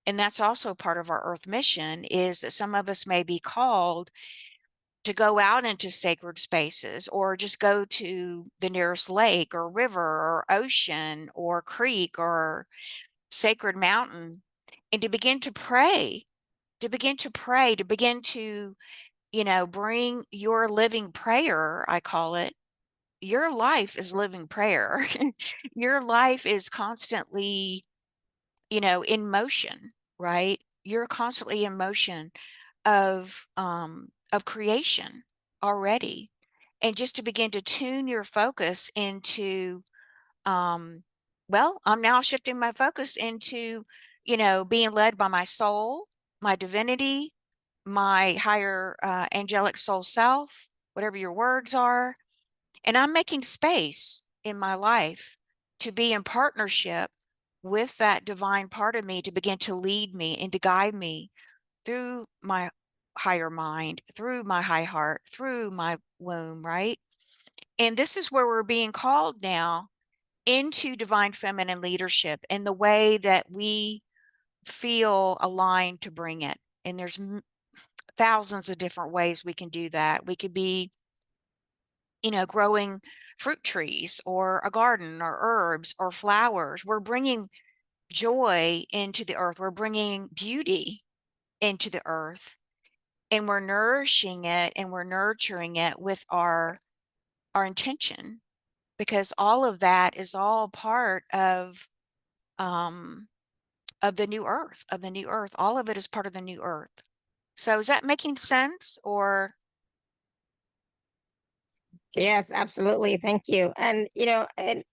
And that's also part of our earth mission, is that some of us may be called to go out into sacred spaces or just go to the nearest lake or river or ocean or creek or sacred mountain and to begin to pray, to begin to, bring your living prayer, I call it. Your life is living prayer. Your life is constantly, in motion, right? You're constantly in motion of creation already. And just to begin to tune your focus into, I'm now shifting my focus into, being led by my soul, my divinity, my higher angelic soul self, whatever your words are. And I'm making space in my life to be in partnership with that divine part of me to begin to lead me and to guide me through my higher mind, through my high heart, through my womb, right? And this is where we're being called now into divine feminine leadership in the way that we feel aligned to bring it. And there's thousands of different ways we can do that. We could be, growing fruit trees or a garden or herbs or flowers. We're bringing joy into the earth. We're bringing beauty into the earth, and we're nourishing it and we're nurturing it with our intention, because all of that is all part um of the new earth, all of it is part of the new earth. So is that making sense? Or Yes, absolutely. Thank you. And and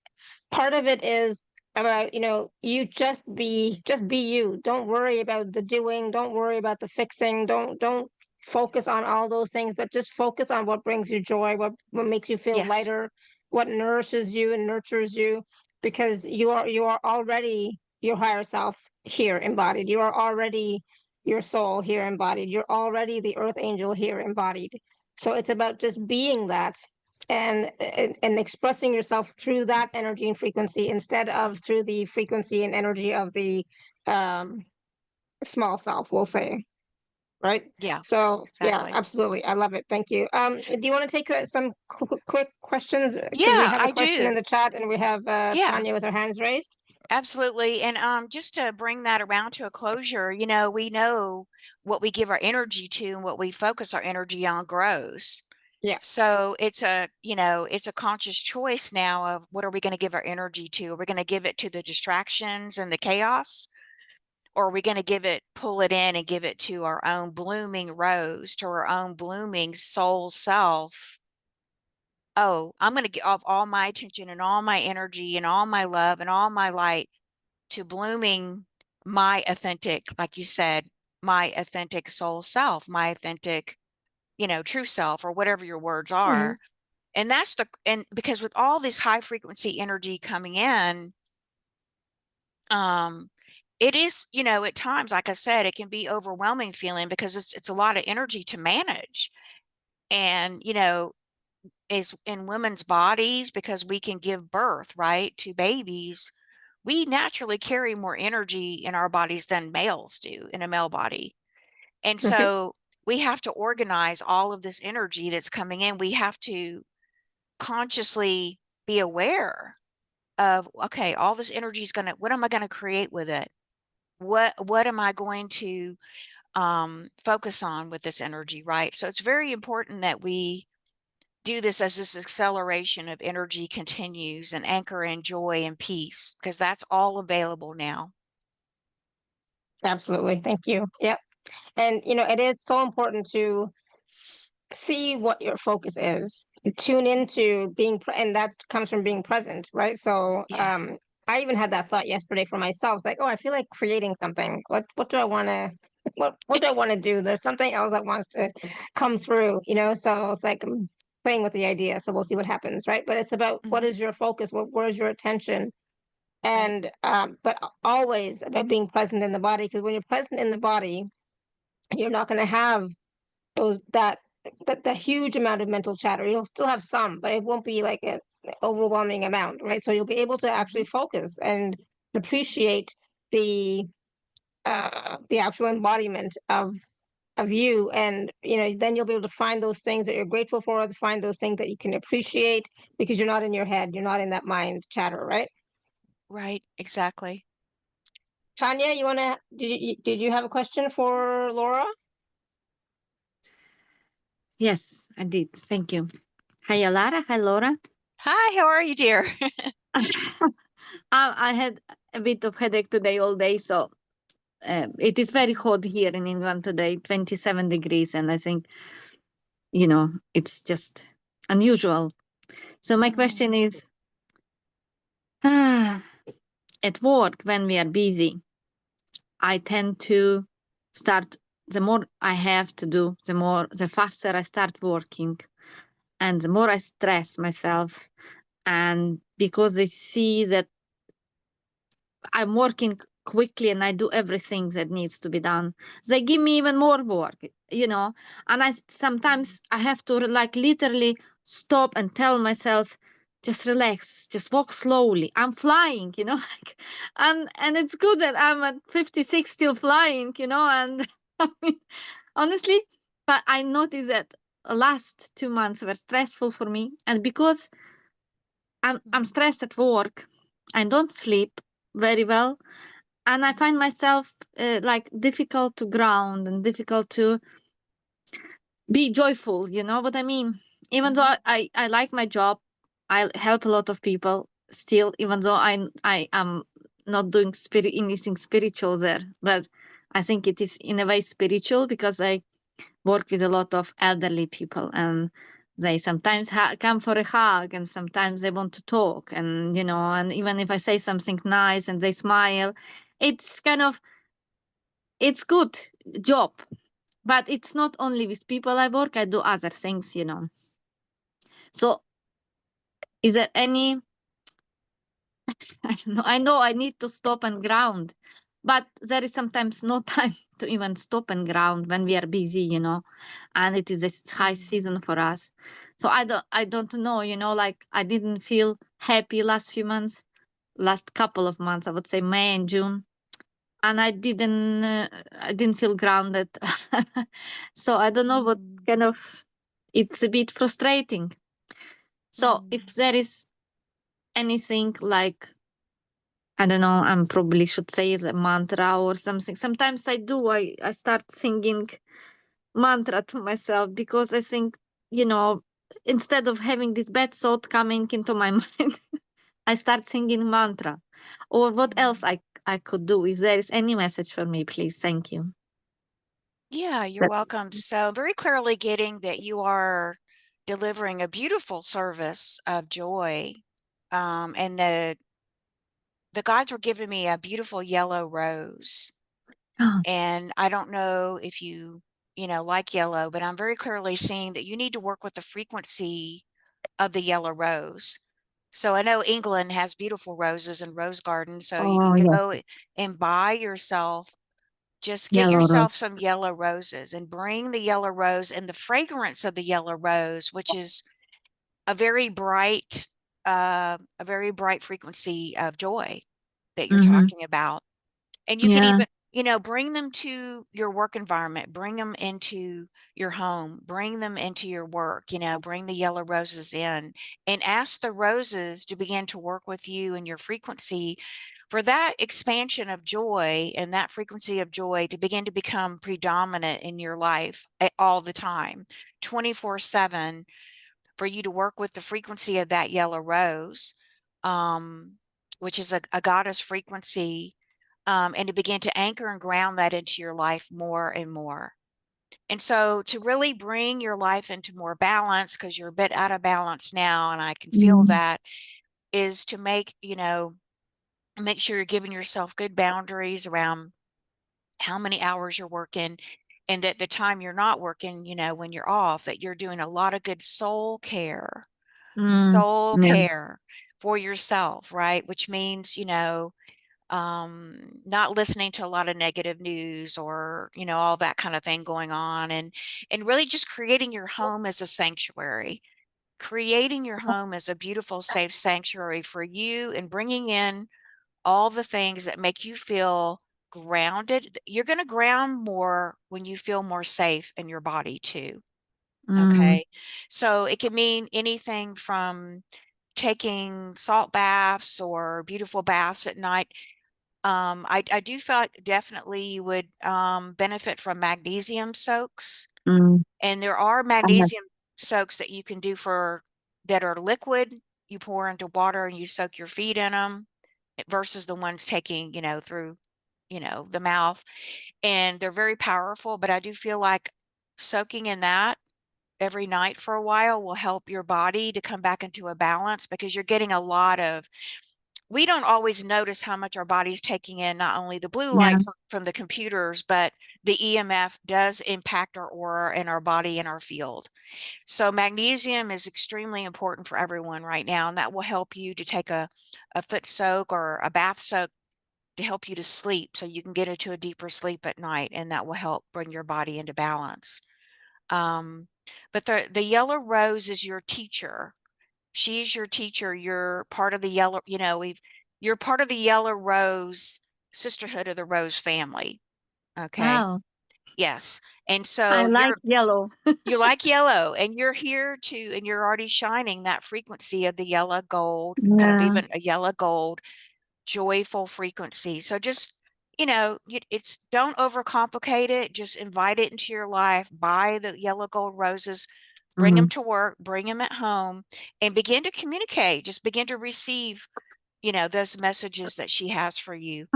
part of it is about, you just be you. Don't worry about the doing, don't worry about the fixing, don't focus on all those things, but just focus on what brings you joy, what makes you feel yes, lighter, what nourishes you and nurtures you, because you are already your higher self here embodied. You are already your soul here embodied. You're already the earth angel here embodied. So it's about just being that, and expressing yourself through that energy and frequency instead of through the frequency and energy of the um small self, we'll say, right? yeah, So yeah, exactly. absolutely, I love it. Thank you. Do you want to take some quick questions, because we Yeah, have a I question in do. the chat and we have Yeah, Tanya with her hands raised. absolutely. And just to bring that around to a closure, we know what we give our energy to and what we focus our energy on grows. Yeah. So it's a conscious choice now of what are we going to give our energy to? Are we going to give it to the distractions and the chaos? Or are we going to pull it in and give it to our own blooming rose, to our own blooming soul self? Oh, I'm going to give all my attention and all my energy and all my love and all my light to blooming my authentic, like you said, my authentic soul self, my authentic, true self, or whatever your words Hmm. are. And because with all this high frequency energy coming in, um, it is, at times, like I said, it can be overwhelming feeling because it's a lot of energy to manage. And, is in women's bodies, because we can give birth, right, to babies, we naturally carry more energy in our bodies than males do in a male body. And Hmm. so we have to organize all of this energy that's coming in. We have to consciously be aware of, okay, all this energy is going to, what am I going to create with it? What am I going to focus on with this energy, right? So it's very important that we do this as this acceleration of energy continues and anchor in joy and peace, because that's all available now. Absolutely. Thank you. Yep. And it is so important to see what your focus is. Tune into being, and that comes from being present, right? So, Yeah. I even had that thought yesterday for myself. It's like, oh, I feel like creating something. What do I want to? What do I want to do? There's something else that wants to come through, you know. So it's like I'm playing with the idea. So we'll see what happens, right? But it's about what Mhm. is your focus? Where's your attention? Right. And but always about being present in the body, because when you're present in the body, you're not going to have those that huge amount of mental chatter. You'll still have some, but it won't be like an overwhelming amount, right? So you'll be able to actually Mhm. focus and appreciate the the actual embodiment of you, and you know, then you'll be able to find those things that you're grateful for, to find those things that you can appreciate, because you're not in your head, you're not in that mind chatter, right? Right. Exactly. Tanya, you want to, did you have a question for Laura? Yes, I did. Thank you. Hi, Alara. Hi, Laura. Hi, how are you, dear? I had a bit of headache today all day, so it is very hot here in England today, 27 degrees, and I think, it's just unusual. So my question Mm. is, at work, when we are busy, I tend to start, the more I have to do, the faster I start working, and the more I stress myself. And because I see that I'm working quickly and I do everything that needs to be done, they give me even more work. And sometimes I have to like literally stop and tell myself, just relax, just walk slowly. I'm flying. like, and it's good that I'm at 56 still flying. And I mean, honestly, but I noticed that the last 2 months were stressful for me, and because I'm stressed at work, I don't sleep very well, and I find myself like difficult to ground and difficult to be joyful. You know what I mean? Even though Mhm. I like my job, I help a lot of people still. Even though I am not doing anything spiritual there, but I think it is in a way spiritual because I work with a lot of elderly people, and they sometimes come for a hug, and sometimes they want to talk, and even if I say something nice and they smile, it's kind of, it's good job. But it's not only with people I work, I do other things. So is there any I don't know, I need to stop and ground, but there is sometimes no time to even stop and ground when we are busy. And it is a high season for us. So I don't know, like I didn't feel happy last few months, last couple of months, I would say May and June, and I didn't feel grounded. So I don't know what kind of, it's a bit frustrating. So if there is anything like, I don't know, I probably should say the mantra or something. Sometimes I do. I start singing mantra to myself because I think, you know, instead of having this bad thought coming into my mind, I start singing mantra. Or what else I could do? If there is any message for me, please. Thank you. Yeah, you're That- welcome. So very clearly getting that you are delivering a beautiful service of joy. And the gods were giving me a beautiful yellow rose. And I don't know if you like yellow, but I'm very clearly seeing that you need to work with the frequency of the yellow rose. So I know England has beautiful roses and rose gardens, so you Oh, can yes. go and buy yourself, just get Yellow rose. yourself some yellow roses and bring the yellow rose and the fragrance of the yellow rose, which is a very bright, frequency of joy that you're Mm-hmm. talking about. And you could Yeah. even, bring them to your work environment, bring them into your home, bring them into your work, bring the yellow roses in and ask the roses to begin to work with you and your frequency for that expansion of joy and that frequency of joy to begin to become predominant in your life all the time, 24/7, for you to work with the frequency of that yellow rose, um, which is a goddess frequency, and to begin to anchor and ground that into your life more and more. And so to really bring your life into more balance, because you're a bit out of balance now, and I can feel that, is to make, you know, make sure you're giving yourself good boundaries around how many hours you're working, and that the time you're not working, you know, when you're off, that you're doing a lot of good soul Yeah. care for yourself, right? Which means, you know, not listening to a lot of negative news or, you know, all that kind of thing going on, and really just creating your home as a sanctuary, creating your home as a beautiful, safe sanctuary for you, and bringing in all the things that make you feel grounded. You're going to ground more when you feel more safe in your body too. Okay. So it can mean anything from taking salt baths or beautiful baths at night. I do feel like definitely you would benefit from magnesium soaks. And there are magnesium soaks that you can do that are liquid. You pour into water and you soak your feet in them versus the ones taking, you know, through, you know, the mouth. And they're very powerful, but I do feel like soaking in that every night for a while will help your body to come back into a balance, because you're getting a lot of, we don't always notice how much our body's taking in, not only the blue light from the computers, but the EMF does impact our aura and our body and our field. So magnesium is extremely important for everyone right now, and that will help you to take a foot soak or a bath soak to help you to sleep, so you can get into a deeper sleep at night, and that will help bring your body into balance. But the yellow rose is your teacher. She's your teacher. You're part of the yellow, you know, you're part of the yellow rose sisterhood of the rose family. Okay. Wow. Yes. And I so like yellow. you like yellow, and you're here to, and you're already shining that frequency of the yellow gold, kind of Yeah. even a yellow gold, joyful frequency. So just, you know, it's, don't overcomplicate it. Just invite it into your life. Buy the yellow gold roses, bring them to work, bring them at home, and begin to communicate. Just begin to receive, you know, those messages that she has for you.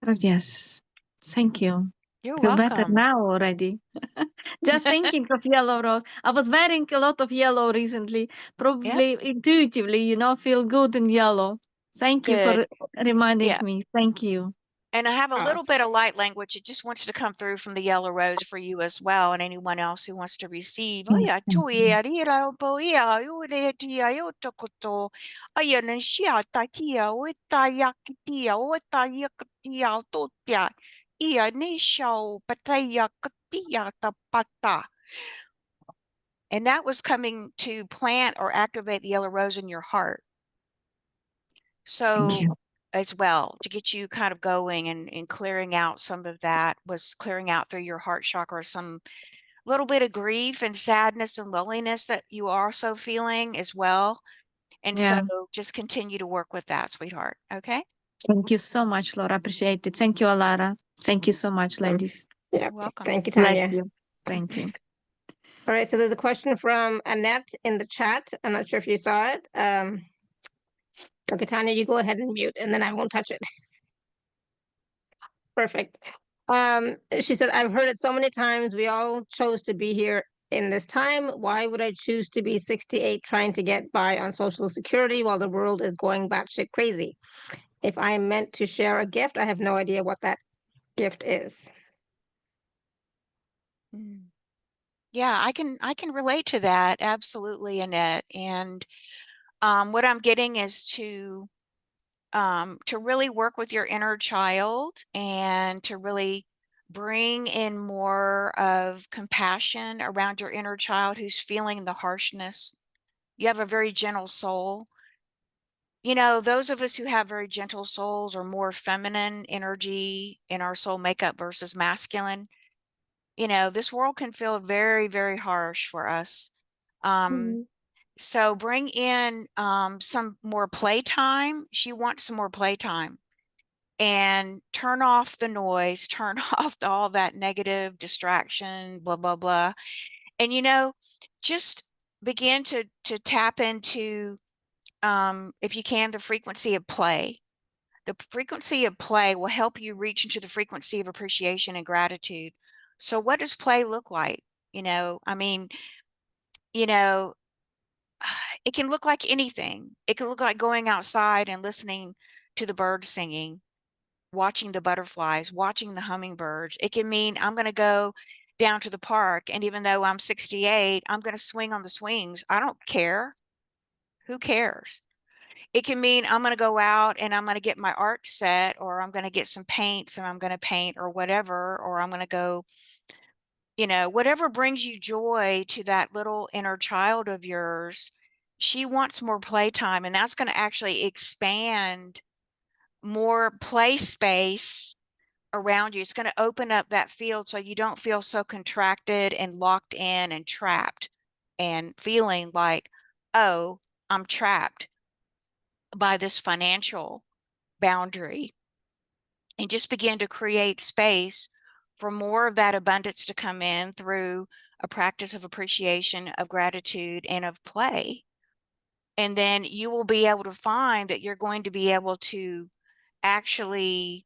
Oh, yes. Thank you. You're Feel better welcome. now already. Just thinking of yellow rose. I was wearing a lot of yellow recently. Yep. Probably intuitively, you know, feel good in yellow. Thank you for Good. reminding Yeah. me. Thank you. And I have a little Awesome. bit of light language. It just wants to come through from the yellow rose for you as well, and anyone else who wants to receive. Oh Yes, yeah, thank you. tuia po ia ure tia yo tokoto. Aya na sia ta tia o ta yakitia o ta yakatia totia. Ia ni shao pataya katia ta pata. And that was coming to plant or activate the yellow rose in your heart. Thank So you. as well, to get you kind of going and clearing out some of that, was clearing out through your heart chakra some little bit of grief and sadness and loneliness that you are also feeling as well. And so Yeah. just continue to work with that, sweetheart. Okay. Thank you so much, Laura. Appreciate it. Thank you, Alara. Thank you so much, ladies. Yeah. You're welcome. Thank you, Bless Tanya. you. Thank you. All right. So there's a question from Annette in the chat. I'm not sure if you saw it. Okay, Tanya, you go ahead and mute, and then I won't touch it. Perfect. She said, I've heard it so many times. We all chose to be here in this time. Why would I choose to be 68 trying to get by on Social Security while the world is going batshit crazy? If I am meant to share a gift, I have no idea what that gift is. Yeah, I can relate to that. Absolutely, Annette. And what I'm getting is to really work with your inner child, and to really bring in more of compassion around your inner child who's feeling the harshness. You have a very gentle soul. You know, those of us who have very gentle souls or more feminine energy in our soul makeup versus masculine, you know, this world can feel very, very harsh for us. So bring in some more playtime. She wants some more playtime. And turn off the noise, turn off all that negative distraction, blah, blah, blah. And, you know, just begin to tap into, if you can, the frequency of play. The frequency of play will help you reach into the frequency of appreciation and gratitude. So what does play look like? I mean, you know, it can look like anything. It can look like going outside and listening to the birds singing, watching the butterflies, watching the hummingbirds. It can mean I'm going to go down to the park, and even though I'm 68, I'm going to swing on the swings. I don't care. Who cares? It can mean I'm going to go out and I'm going to get my art set, or I'm going to get some paints and I'm going to paint or whatever, or I'm going to go, whatever brings you joy to that little inner child of yours. She wants more playtime, and that's going to actually expand more play space around you. It's going to open up that field so you don't feel so contracted and locked in and trapped and feeling like, oh, I'm trapped by this financial boundary, and just begin to create space for more of that abundance to come in through a practice of appreciation, of gratitude, and of play. And then you will be able to find that you're going to be able to actually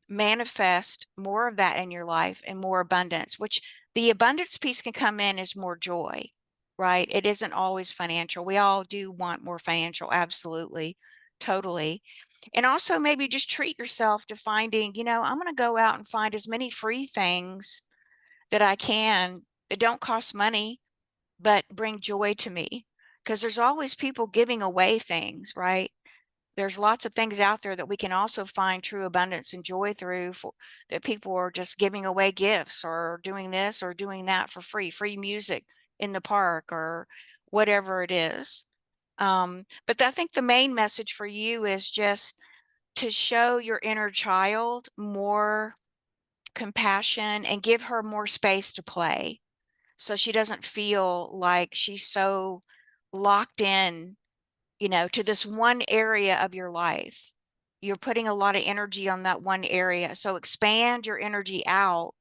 manifest more of that in your life and more abundance, which the abundance piece can come in as more joy, right? It isn't always financial. We all do want more financial. Absolutely. Totally. And also maybe just treat yourself to finding, I'm going to go out and find as many free things that I can that don't cost money, but bring joy to me. Because there's always people giving away things, right? There's lots of things out there that we can also find true abundance and joy through, that people are just giving away gifts or doing this or doing that for free music in the park or whatever it is. But I think the main message for you is just to show your inner child more compassion and give her more space to play, so she doesn't feel like she's so locked in, to this one area of your life. You're putting a lot of energy on that one area. So expand your energy out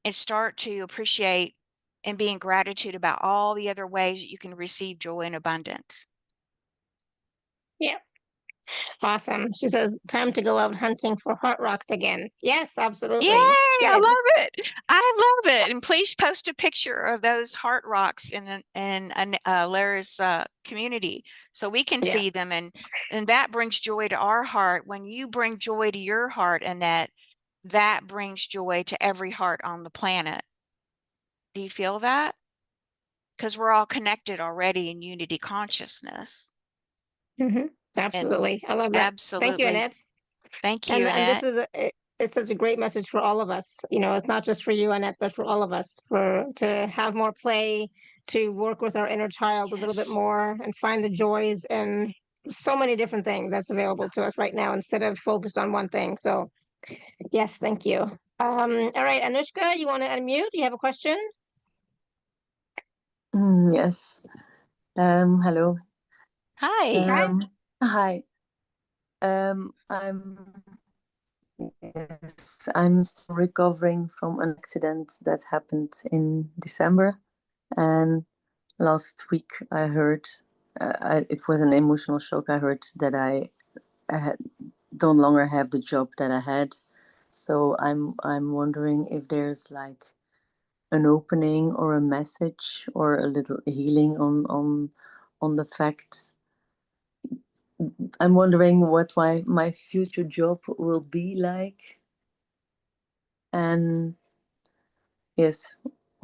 and start to appreciate and be in gratitude about all the other ways that you can receive joy and abundance. Yeah. Awesome. She says, time to go out hunting for heart rocks again. Yes, absolutely. Yay! I Good. love it. I love it. And please post a picture of those heart rocks in Laura's community so we can Yeah. see them. And that brings joy to our heart. When you bring joy to your heart, Annette, that brings joy to every heart on the planet. Do you feel that? Because we're all connected already in unity consciousness. Mm-hmm. Absolutely. I love that. Thank you, Absolutely. Annette. Thank you, And this Annette. is it's such a great message for all of us. It's not just for you, Annette, but for all of us, to have more play, to work with our inner child a little bit Yes. more and find the joys and so many different things that's available to us right now instead of focused on one thing. So yes, thank you. All right, Anushka, you want to unmute? Do you have a question? Yes. Hello. Hi. Hi. I'm still recovering from an accident that happened in December, and last week I heard it was an emotional shock. I heard that I had, don't longer have the job that I had, so I'm wondering if there's like an opening or a message or a little healing on the fact. I'm wondering what my future job will be like, and yes,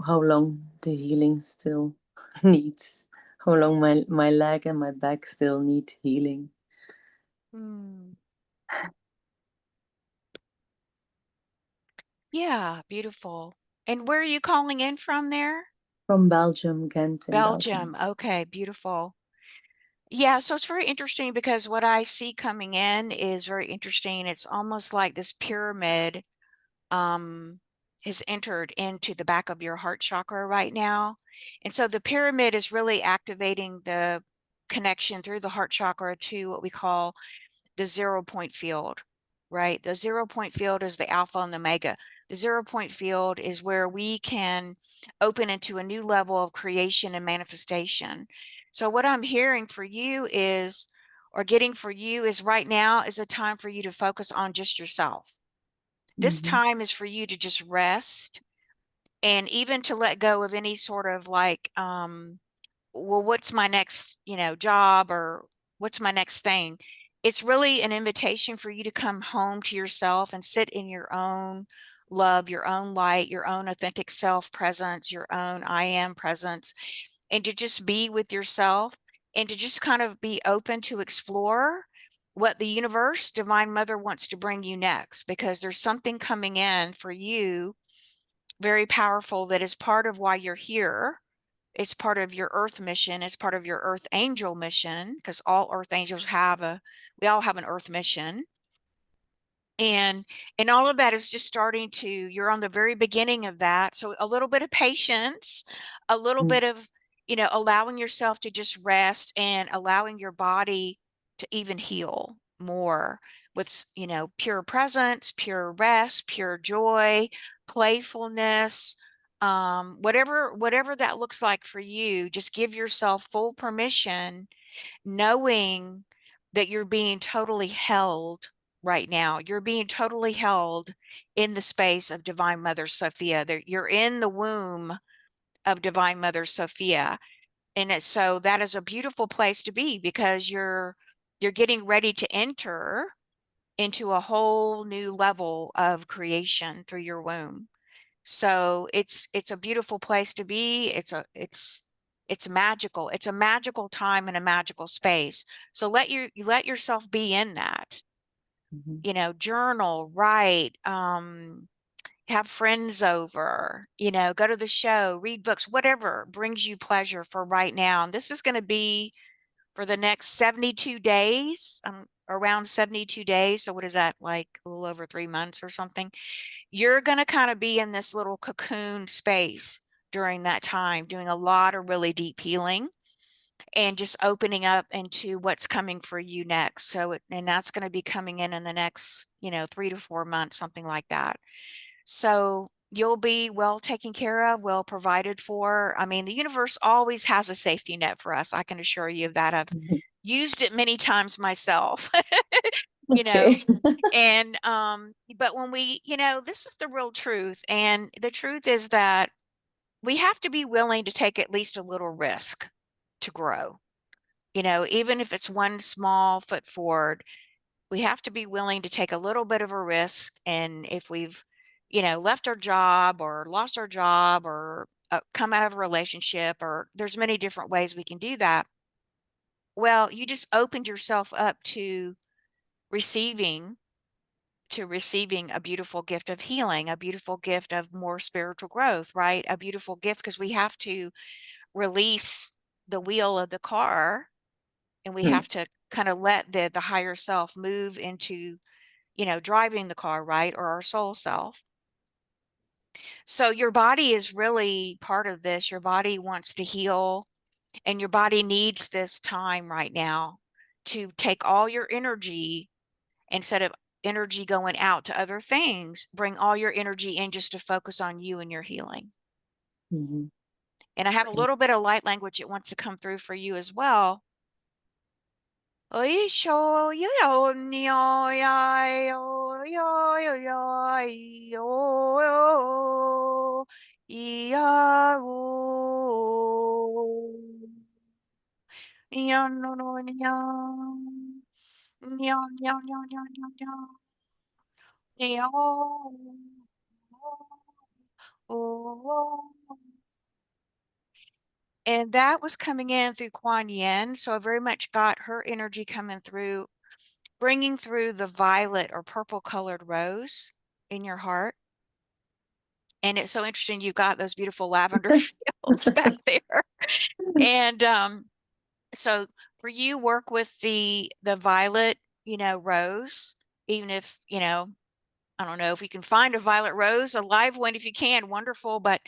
how long the healing still needs, how long my leg and my back still need healing. Yeah, beautiful. And where are you calling in from there? From Belgium, Ghent in Belgium. Belgium. Okay, beautiful. Yeah, so it's very interesting because what I see coming in is very interesting. It's almost like this pyramid has entered into the back of your heart chakra right now. And so the pyramid is really activating the connection through the heart chakra to what we call the 0 point field, right? The 0 point field is the alpha and the omega. The 0 point field is where we can open into a new level of creation and manifestation. So what I'm hearing for you is, or getting for you is, right now is a time for you to focus on just yourself. This time is for you to just rest and even to let go of any sort of like, well, what's my next, job, or what's my next thing? It's really an invitation for you to come home to yourself and sit in your own love, your own light, your own authentic self presence, your own I am presence, and to just be with yourself, and to just kind of be open to explore what the universe, Divine Mother, wants to bring you next, because there's something coming in for you very powerful that is part of why you're here. It's part of your earth mission. It's part of your earth angel mission, because all earth angels we all have an earth mission. And all of that is just starting to, you're on the very beginning of that. So a little bit of patience, a little bit of, allowing yourself to just rest, and allowing your body to even heal more with, pure presence, pure rest, pure joy, playfulness, whatever that looks like for you. Just give yourself full permission, knowing that you're being totally held right now. You're being totally held in the space of Divine Mother Sophia. You're in the womb of Divine Mother Sophia. And so that is a beautiful place to be, because you're getting ready to enter into a whole new level of creation through your womb. So it's a beautiful place to be. It's magical. It's a magical time and a magical space. So let yourself be in that. Journal, write, have friends over, go to the show, read books, whatever brings you pleasure for right now. And this is going to be for the next 72 days, around 72 days. So what is that, like a little over 3 months or something? You're going to kind of be in this little cocoon space during that time, doing a lot of really deep healing and just opening up into what's coming for you next. So, and that's going to be coming in the next, 3 to 4 months, something like that. So you'll be well taken care of, well provided for. I mean, the universe always has a safety net for us. I can assure you of that. I've used it many times myself, Okay. and, but when we, this is the real truth. And the truth is that we have to be willing to take at least a little risk to grow. Even if it's one small foot forward, we have to be willing to take a little bit of a risk. And if we've, left our job or lost our job, or come out of a relationship, or there's many different ways we can do that. Well, you just opened yourself up to receiving a beautiful gift of healing, a beautiful gift of more spiritual growth, right? A beautiful gift, because we have to release the wheel of the car, and we have to kind of let the higher self move into, driving the car, right? Or our soul self. So your body is really part of this. Your body wants to heal, and your body needs this time right now to take all your energy. Instead of energy going out to other things, bring all your energy in just to focus on you and your healing. And I have a little bit of light language that wants to come through for you as well. And that was coming in through Kuan Yin. So I very much got her energy coming through, bringing through the violet or purple colored rose in your heart. And it's so interesting. You've got those beautiful lavender fields back there. And so for you, work with the violet, rose, even if, I don't know if you can find a violet rose, a live one. If you can, wonderful. But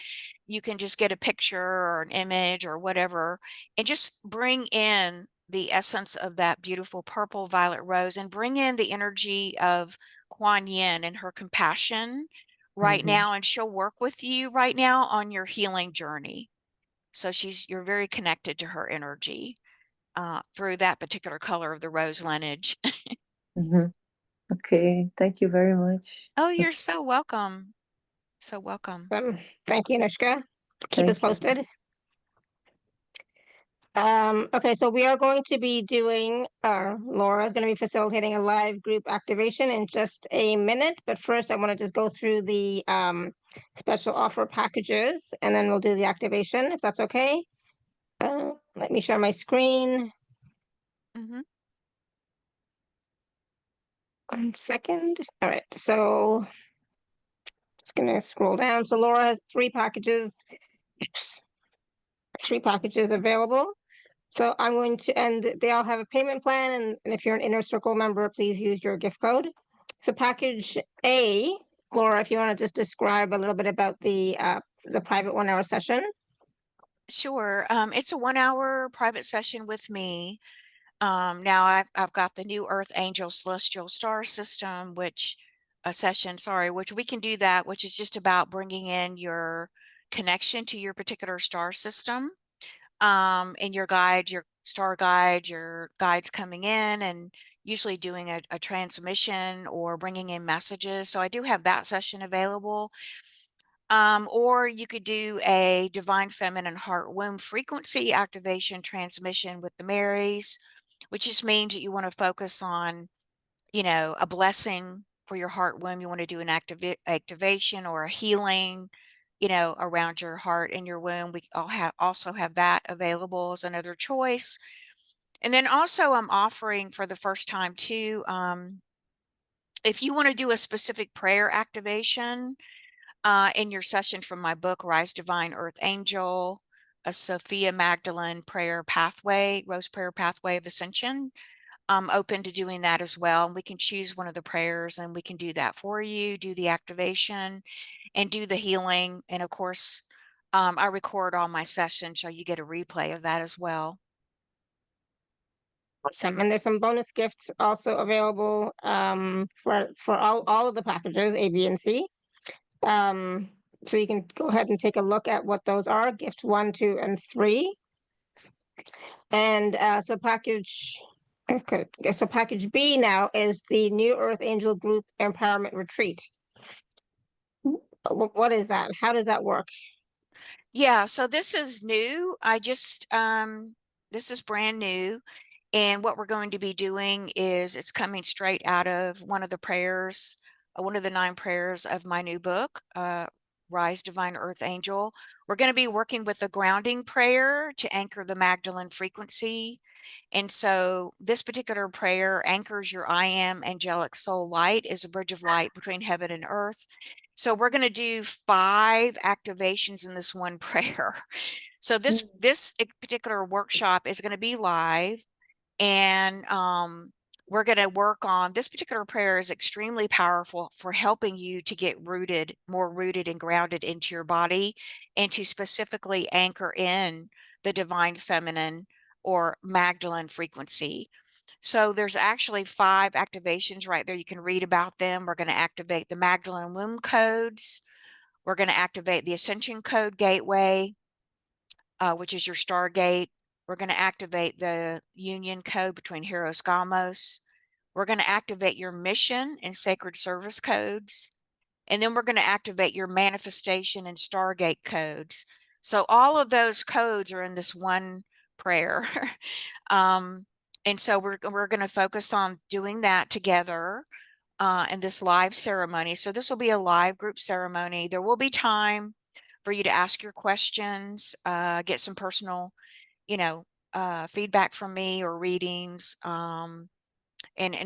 you can just get a picture or an image or whatever, and just bring in the essence of that beautiful purple violet rose, and bring in the energy of Kuan Yin and her compassion right now. And she'll work with you right now on your healing journey. So you're very connected to her energy through that particular color of the rose lineage. Okay, thank you very much. Oh, you're so welcome. So welcome. Thank you, Anushka. Keep us Thank you. posted. Okay, so we are going to be doing, Laura is going to be facilitating a live group activation in just a minute. But first, I want to just go through the special offer packages, and then we'll do the activation, if that's okay. Let me share my screen. Mm-hmm. 1 second. All right, so just going to scroll down. So Laura has 3 packages. Oops. 3 packages available. So I'm going to, and they all have a payment plan. And if you're an Inner Circle member, please use your gift code. So package A, Laura, if you want to just describe a little bit about the private 1-hour session. Sure. It's a 1-hour private session with me. Now I've got the new Earth Angel Celestial Star System, which we can do that, which is just about bringing in your connection to your particular star system, and your guides, your star guides, your guides coming in and usually doing a transmission or bringing in messages. So I do have that session available. Or you could do a Divine Feminine Heart Womb Frequency Activation Transmission with the Marys, which just means that you want to focus on, a blessing for your heart womb. You want to do an activation or a healing, around your heart and your womb. We also have that available as another choice. And then also I'm offering for the first time too, if you want to do a specific prayer activation, in your session from my book, Rise Divine Earth Angel, a Sophia Magdalene prayer pathway, Rose Prayer Pathway of Ascension. I'm open to doing that as well. And we can choose one of the prayers and we can do that for you, do the activation and do the healing. And of course, I record all my sessions, so you get a replay of that as well. Awesome. And there's some bonus gifts also available for all of the packages, A, B, and C. So you can go ahead and take a look at what those are, gift 1, 2, and 3. And so package B now is the New Earth Angel Group Empowerment Retreat. What is that? How does that work? Yeah, so this is new. This is brand new. And what we're going to be doing is it's coming straight out of one of the prayers, one of the 9 prayers of my new book, Rise Divine Earth Angel. We're going to be working with the grounding prayer to anchor the Magdalene frequency. And so this particular prayer anchors your I am angelic soul light, is a bridge of light between heaven and earth. So we're going to do 5 activations in this one prayer. So this particular workshop is going to be live. And we're going to work on this particular prayer is extremely powerful for helping you to get more rooted and grounded into your body, and to specifically anchor in the divine feminine or Magdalene frequency. So there's actually 5 activations right there. You can read about them. We're going to activate the Magdalene womb codes. We're going to activate the Ascension Code Gateway, which is your Stargate. We're going to activate the union code between Heros Gamos. We're going to activate your mission and sacred service codes. And then we're going to activate your manifestation and Stargate codes. So all of those codes are in this one prayer. And so we're going to focus on doing that together in this live ceremony. So this will be a live group ceremony. There will be time for you to ask your questions, get some personal, feedback from me or readings, and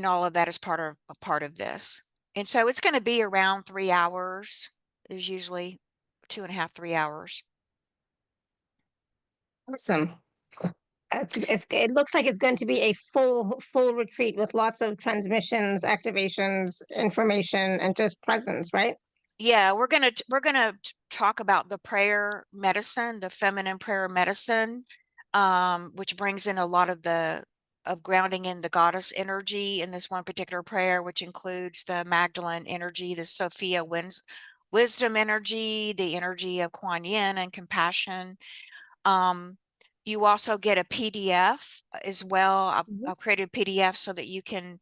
all of that is part of this. And so it's going to be around 3 hours. There's usually 2.5, 3 hours. Awesome. It looks like it's going to be a full retreat with lots of transmissions, activations, information, and just presence, right? Yeah, we're gonna talk about the prayer medicine, the feminine prayer medicine, which brings in a lot of grounding in the goddess energy in this one particular prayer, which includes the Magdalene energy, the Sophia wisdom energy, the energy of Kuan Yin and compassion. You also get a PDF as well. I've created a PDF so that you can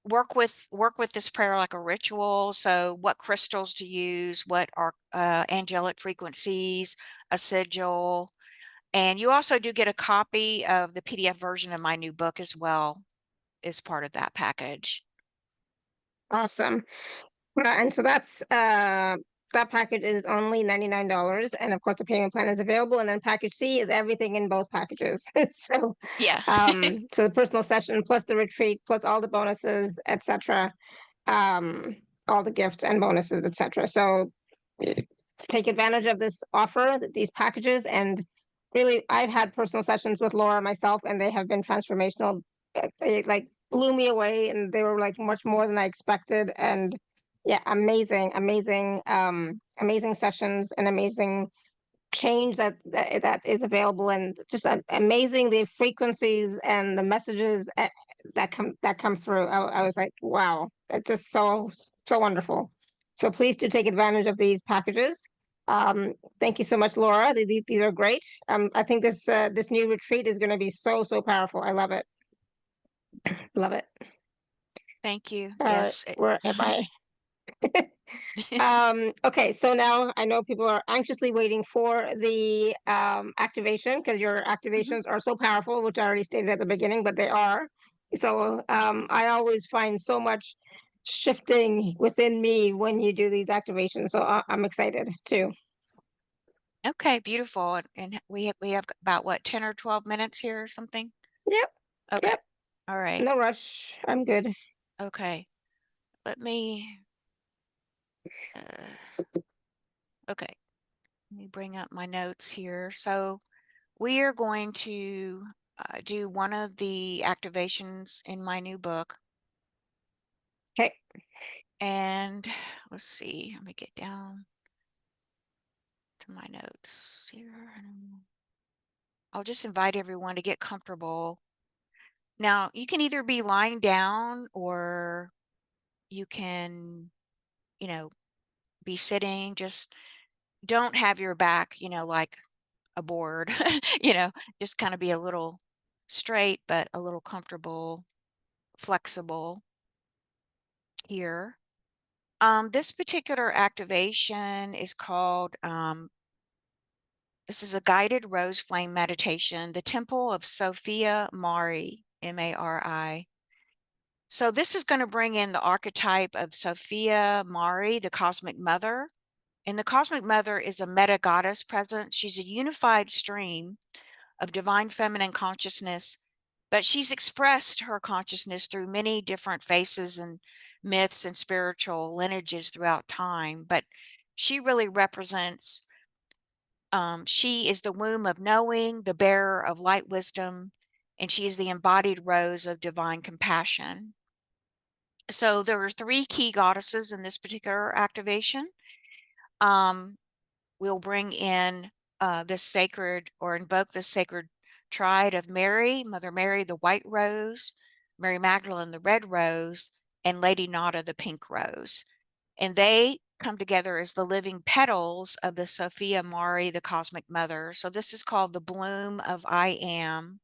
work with this prayer like a ritual. So what crystals to use, what are angelic frequencies, a sigil. And you also do get a copy of the PDF version of my new book as well as part of that package. Awesome. And so that's that package is only $99, and of course the payment plan is available. And then package C is everything in both packages. So Yeah. so the personal session plus the retreat plus all the bonuses, etc. All the gifts and bonuses, etc. So take advantage of this offer, these packages, and really, I've had personal sessions with Laura myself, and they have been transformational. They like blew me away, and they were like much more than I expected. And yeah, amazing, amazing, amazing sessions and amazing change that is available, and just amazing the frequencies and the messages that come through. I was like, wow, that's just so wonderful. So please do take advantage of these packages. Thank you so much, Laura. These are great. I think this new retreat is going to be so powerful. I love it. Love it. Thank you. All right, Yes. where am I? Okay, so now I know people are anxiously waiting for the activation, because your activations are so powerful, which I already stated at the beginning, but they are. So I always find so much shifting within me when you do these activations. So I'm excited too. Okay, beautiful. And we have about what, 10 or 12 minutes here or something? Yep. Okay. Yep. All right. No rush. I'm good. Okay. Let me okay. Let me bring up my notes here. So we are going to do one of the activations in my new book. Okay. And let's see, let me get down to my notes here. I'll just invite everyone to get comfortable. Now, you can either be lying down or you can, be sitting. Just don't have your back, like a board, just kind of be a little straight, but a little comfortable, flexible here. This particular activation is called, this is a guided rose flame meditation, the Temple of Sophia Mari, M-A-R-I. So this is going to bring in the archetype of Sophia Mari, the cosmic mother. And the cosmic mother is a meta goddess presence. She's a unified stream of divine feminine consciousness, but she's expressed her consciousness through many different faces and myths and spiritual lineages throughout time. But she really represents, she is the womb of knowing, the bearer of light wisdom, and she is the embodied rose of divine compassion. So there are 3 key goddesses in this particular activation. We'll bring in this sacred, or invoke the sacred triad of Mary, Mother Mary, the white rose, Mary Magdalene, the red rose, and Lady Nada, the pink rose. And they come together as the living petals of the Sophia Mari, the cosmic mother. So this is called the bloom of I Am,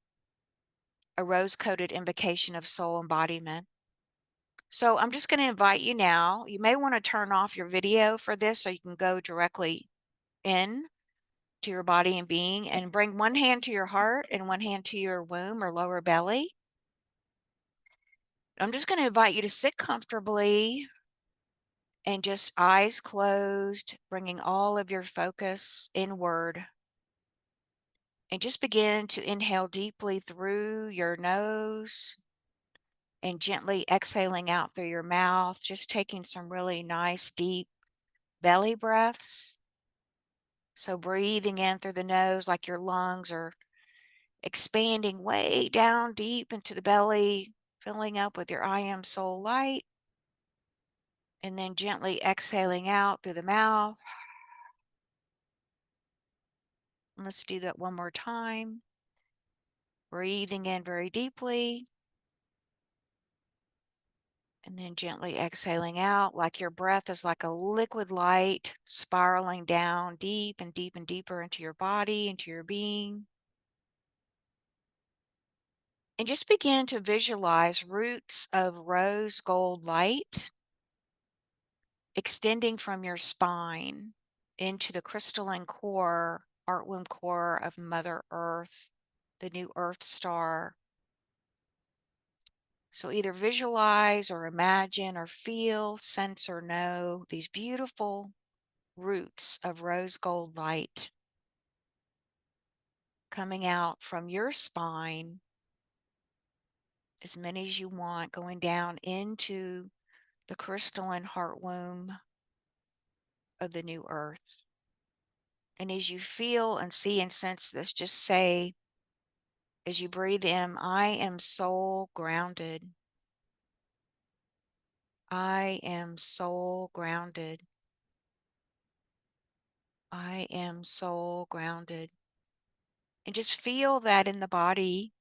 a rose-coated invocation of soul embodiment. So I'm just going to invite you now. You may want to turn off your video for this so you can go directly in to your body and being, and bring one hand to your heart and one hand to your womb or lower belly. I'm just going to invite you to sit comfortably and just eyes closed, bringing all of your focus inward. And just begin to inhale deeply through your nose and gently exhaling out through your mouth, just taking some really nice deep belly breaths. So breathing in through the nose like your lungs are expanding way down deep into the belly, filling up with your I Am Soul Light. And then gently exhaling out through the mouth. Let's do that one more time. Breathing in very deeply. And then gently exhaling out, like your breath is like a liquid light spiraling down deep and deep and deeper into your body, into your being. And just begin to visualize roots of rose gold light extending from your spine into the crystalline core, heartwomb core of Mother Earth, the new Earth star. So either visualize or imagine or feel, sense or know these beautiful roots of rose gold light coming out from your spine, as many as you want, going down into the crystalline heart womb of the new earth. And as you feel and see and sense this, just say, as you breathe in, I am soul grounded. I am soul grounded. I am soul grounded. And just feel that in the body.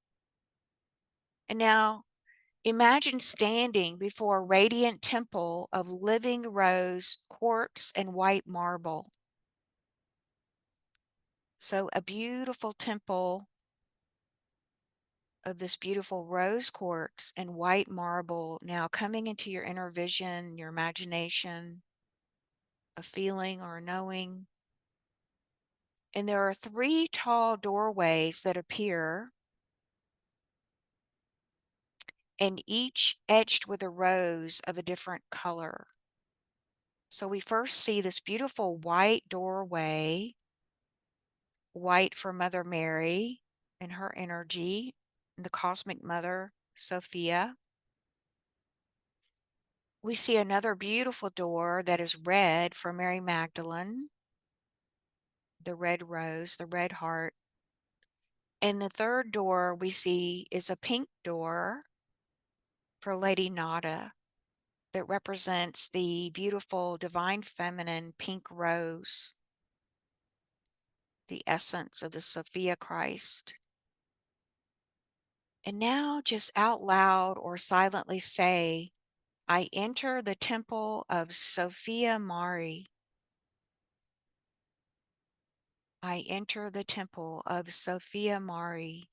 And now imagine standing before a radiant temple of living rose, quartz, and white marble. So a beautiful temple of this beautiful rose quartz and white marble now coming into your inner vision, your imagination, a feeling or a knowing. And there are 3 tall doorways that appear, and each etched with a rose of a different color. So we first see this beautiful white doorway, white for Mother Mary and her energy, and the cosmic mother, Sophia. We see another beautiful door that is red for Mary Magdalene, the red rose, the red heart. And the third door we see is a pink door for Lady Nada that represents the beautiful divine feminine pink rose, the essence of the Sophia Christ. And now just out loud or silently say, I enter the temple of Sophia Mari. I enter the temple of Sophia Mari.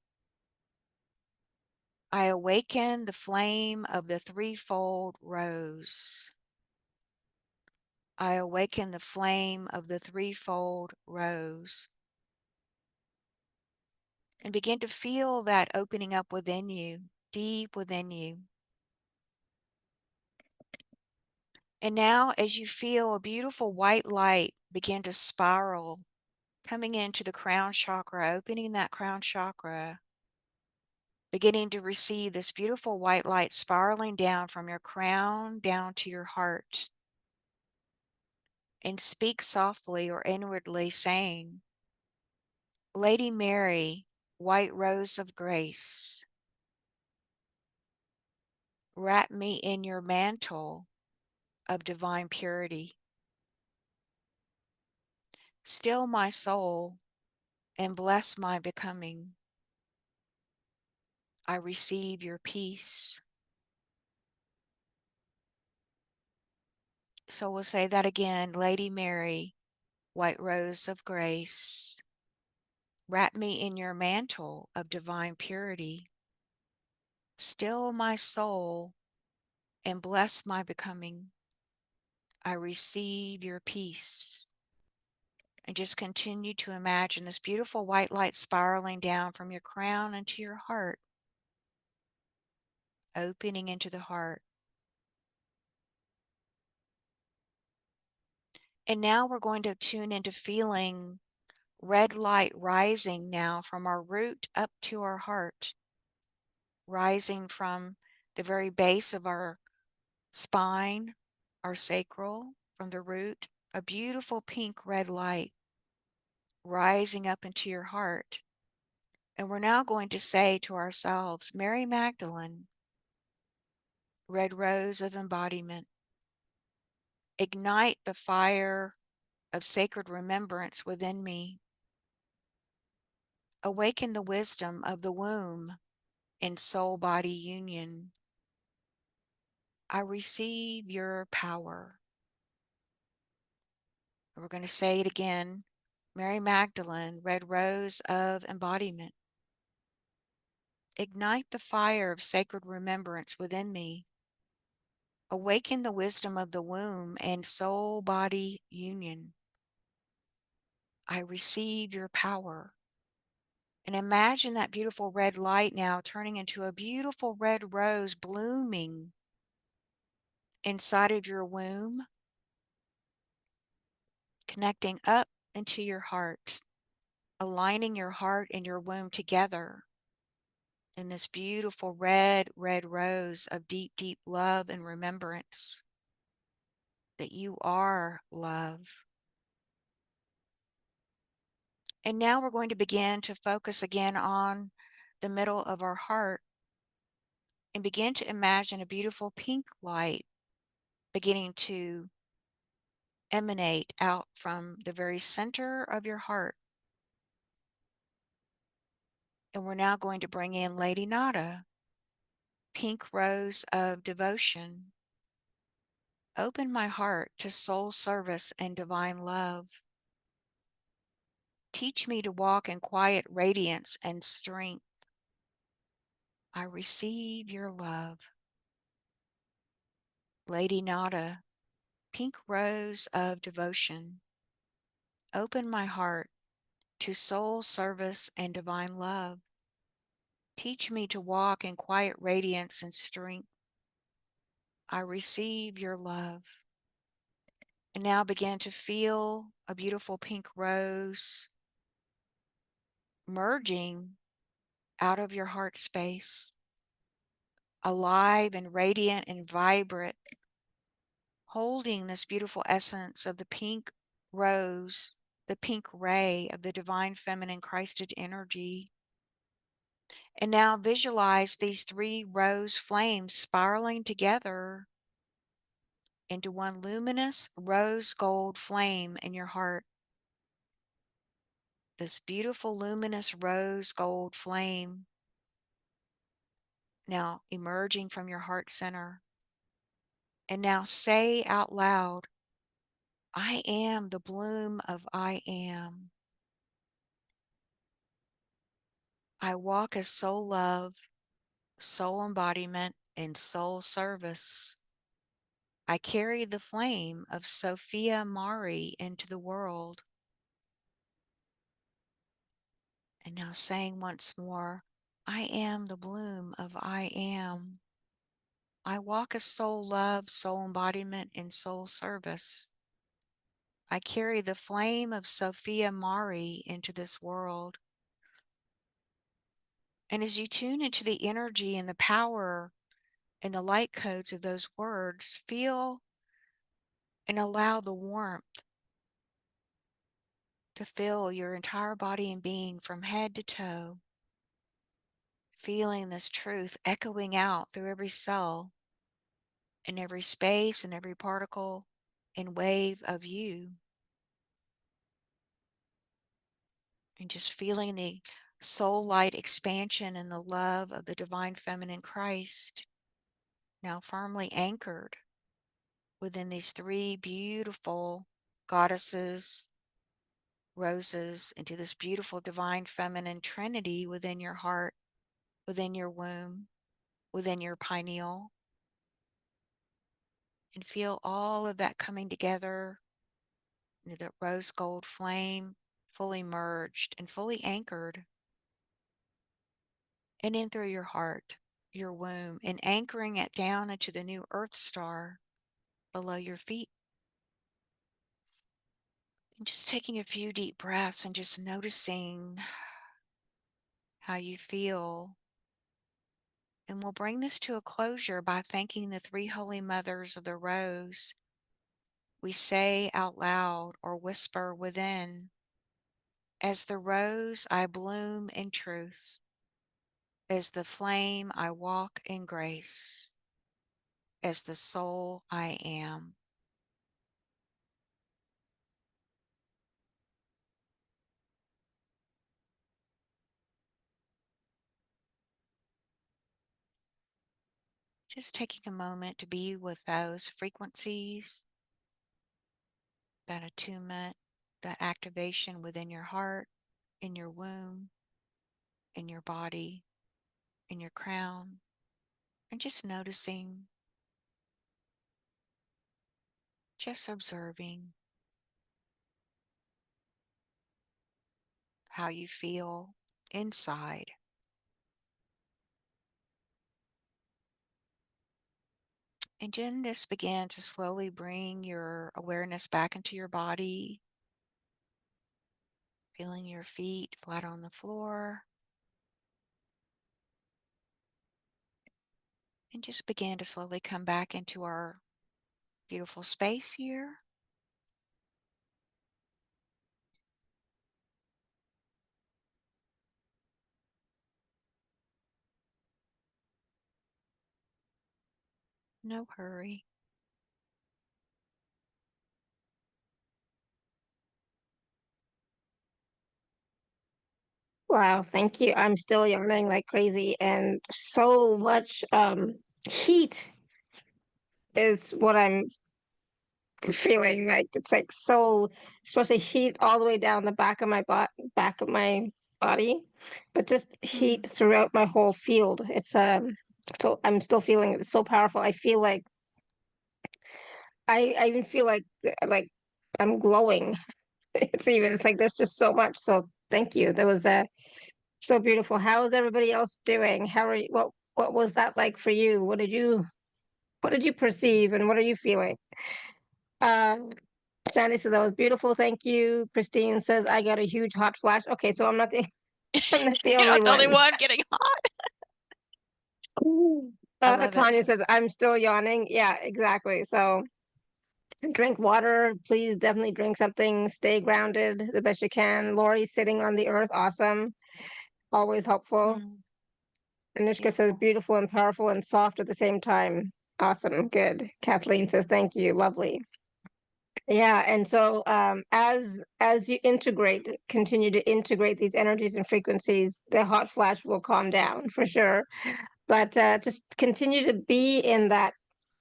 I awaken the flame of the threefold rose. I awaken the flame of the threefold rose. And begin to feel that opening up within you, deep within you. And now as you feel a beautiful white light begin to spiral, coming into the crown chakra, opening that crown chakra, beginning to receive this beautiful white light spiraling down from your crown down to your heart. And speak softly or inwardly saying, Lady Mary, white rose of grace, wrap me in your mantle of divine purity. Still my soul and bless my becoming. I receive your peace. So we'll say that again. Lady Mary, white rose of grace, wrap me in your mantle of divine purity. Still my soul and bless my becoming. I receive your peace. And just continue to imagine this beautiful white light spiraling down from your crown into your heart, opening into the heart. And now we're going to tune into feeling red light rising now from our root up to our heart, rising from the very base of our spine, our sacral, from the root, a beautiful pink red light rising up into your heart. And we're now going to say to ourselves, Mary Magdalene, red rose of embodiment, ignite the fire of sacred remembrance within me. Awaken the wisdom of the womb in soul-body union. I receive your power. We're going to say it again. Mary Magdalene, red rose of embodiment. Ignite the fire of sacred remembrance within me. Awaken the wisdom of the womb and soul-body union. I receive your power. And imagine that beautiful red light now turning into a beautiful red rose blooming inside of your womb, connecting up into your heart, aligning your heart and your womb together in this beautiful red, red rose of deep, deep love and remembrance that you are love. And now we're going to begin to focus again on the middle of our heart and begin to imagine a beautiful pink light beginning to emanate out from the very center of your heart. And we're now going to bring in Lady Nada, pink rose of devotion. Open my heart to soul service and divine love. Teach me to walk in quiet radiance and strength. I receive your love. Lady Nada, pink rose of devotion. Open my heart to soul service and divine love. Teach me to walk in quiet radiance and strength. I receive your love. And now begin to feel a beautiful pink rose merging out of your heart space, alive and radiant and vibrant, holding this beautiful essence of the pink rose, the pink ray of the divine feminine Christed energy. And now visualize these three rose flames spiraling together into one luminous rose gold flame in your heart. This beautiful luminous rose gold flame now emerging from your heart center. And now say out loud, I am the bloom of I am. I walk as soul love, soul embodiment, and soul service. I carry the flame of Sophia Mari into the world. And now saying once more, I am the bloom of I am. I walk as soul love, soul embodiment, and soul service. I carry the flame of Sophia Mari into this world. And as you tune into the energy and the power and the light codes of those words, feel and allow the warmth to fill your entire body and being from head to toe, feeling this truth echoing out through every cell, in every space, and every particle and wave of you. And just feeling the soul light expansion and the love of the divine feminine Christ, now firmly anchored within these three beautiful goddesses, roses, into this beautiful divine feminine trinity within your heart, within your womb, within your pineal. And feel all of that coming together into that rose gold flame, fully merged and fully anchored. And in through your heart, your womb, and anchoring it down into the new earth star below your feet. And just taking a few deep breaths and just noticing how you feel. And we'll bring this to a closure by thanking the three holy mothers of the rose. We say out loud or whisper within, as the rose I bloom in truth, as the flame I walk in grace, as the soul I am. Just taking a moment to be with those frequencies, that attunement, that activation within your heart, in your womb, in your body, in your crown, and just noticing, just observing how you feel inside. And then just begin to slowly bring your awareness back into your body, feeling your feet flat on the floor. And just begin to slowly come back into our beautiful space here. No hurry. Wow, thank you. I'm still yawning like crazy, and so much heat is what I'm feeling. Like it's like so, especially heat all the way down the back of my body, but just heat throughout my whole field. It's so I'm still feeling it. It's so powerful. I feel like I even feel like I'm glowing. It's like there's just so much. So thank you. That was so beautiful. How is everybody else doing? How are you? What was that like for you? What did you perceive, and what are you feeling? Uh, Sandy says that was beautiful. Thank you. Christine says I got a huge hot flash. Okay, so I'm not the I'm not the You're only not the only one. one getting hot. I love it. Tanya says I'm still yawning. Yeah, exactly. So drink water. Please definitely drink something. Stay grounded the best you can. Lori's sitting on the earth. Awesome. Always helpful. Anishka says Beautiful. beautiful and powerful and soft at the same time. Awesome. Good. Kathleen says thank you. Lovely. Yeah, and so as you continue to integrate these energies and frequencies, the hot flash will calm down for sure. But just continue to be in that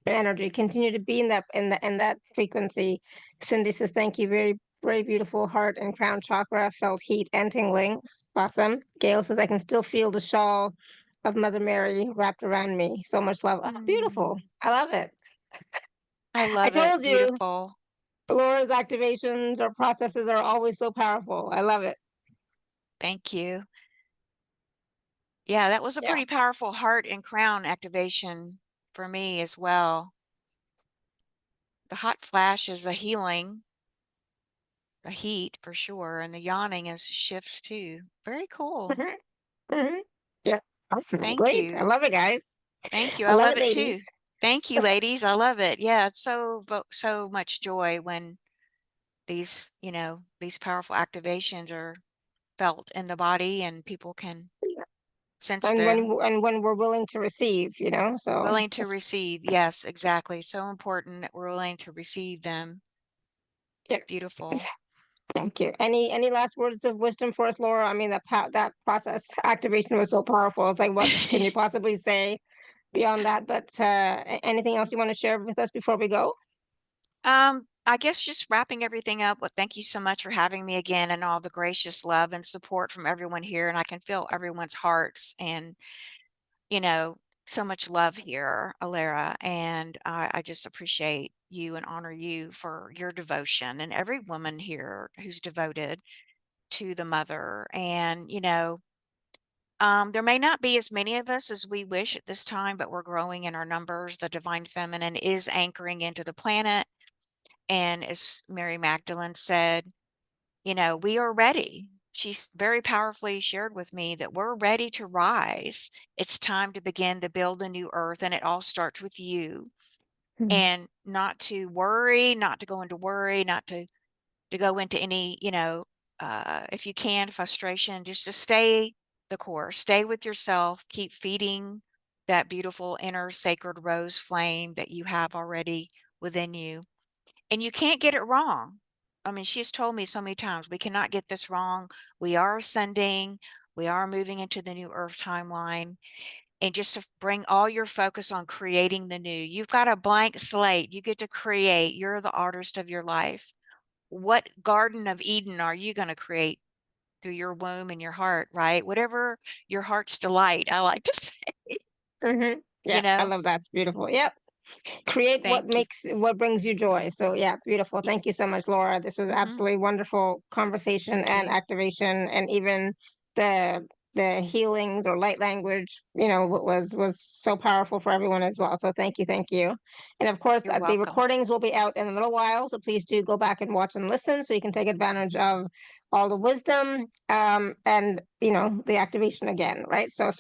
energy, continue to be in that frequency. Cindy says thank you. Very, very beautiful heart and crown chakra, felt heat and tingling. Awesome. Gail says I can still feel the shawl of Mother Mary wrapped around me. So much love. Oh, beautiful. I love it. I I love it. told you. Beautiful. Laura's activations or processes are always so powerful. I love it. Thank you. Yeah, that was a Yeah. pretty powerful heart and crown activation for me as well. The hot flash is a healing, the heat for sure, and the yawning is shifts too. Very cool. Yeah. Awesome. Thank Great. I you. love it, guys. Thank you. I I love love it, it too. ladies. Thank you, ladies. I love it. Yeah, it's so much joy when these, these powerful activations are felt in the body and people can sense And the when we're willing to receive, so willing to receive. Yes, exactly. So important that we're willing to receive them. yeah. Beautiful. Thank you. Any last words of wisdom for us, Laura? I mean, that process activation was so powerful. It's like, what can you possibly say beyond that? But anything else you want to share with us before we go? I guess just wrapping everything up. Well, thank you so much for having me again and all the gracious love and support from everyone here. And I can feel everyone's hearts and, so much love here, Alara. And I just appreciate you and honor you for your devotion and every woman here who's devoted to the mother. And, there may not be as many of us as we wish at this time, but we're growing in our numbers. The divine feminine is anchoring into the planet. And as Mary Magdalene said, we are ready. She's very powerfully shared with me that we're ready to rise. It's time to begin to build a new earth, and it all starts with you. And not to worry, not to go into worry, not to go into any, if you can, frustration, just to stay the course, stay with yourself, keep feeding that beautiful inner sacred rose flame that you have already within you. And you can't get it wrong. I mean, she's told me so many times, we cannot get this wrong. We are ascending. We are moving into the new earth timeline. And just to bring all your focus on creating the new. You've got a blank slate. You get to create. You're the artist of your life. What Garden of Eden are you going to create through your womb and your heart, right? Whatever your heart's delight, I like to say, Mm-hmm. you Yeah, I know. love that. It's beautiful. Yep. Create Thank you. what brings you joy. So yeah, beautiful. Thank you so much, Laura. This was Mhm. absolutely wonderful conversation Thank and you. activation, and even the healings or light language, was so powerful for everyone as well. So thank you. And of course, You're the welcome. recordings will be out in a little while, so please do go back and watch and listen so you can take advantage of all the wisdom, and the activation again, right? So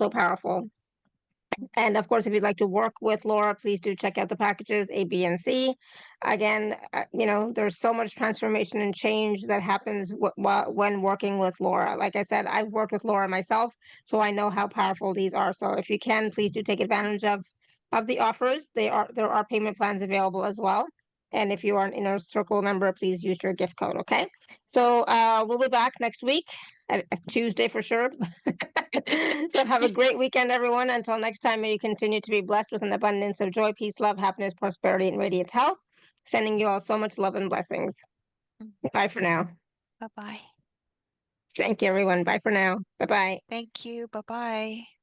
powerful. And of course, if you'd like to work with Laura, please do check out the packages A, B, and C. Again, there's so much transformation and change that happens when working with Laura. Like I said, I've worked with Laura myself, so I know how powerful these are. So if you can, please do take advantage of the offers. There are payment plans available as well. And if you are an Inner Circle member, please use your gift code. Okay. So we'll be back next week at Tuesday for sure. So have a great weekend, everyone. Until next time, may you continue to be blessed with an abundance of joy, peace, love, happiness, prosperity, and radiant health. Sending you all so much love and blessings. Bye for now. Bye-bye. Thank you, everyone. Bye for now. Bye-bye. Thank you. Bye-bye.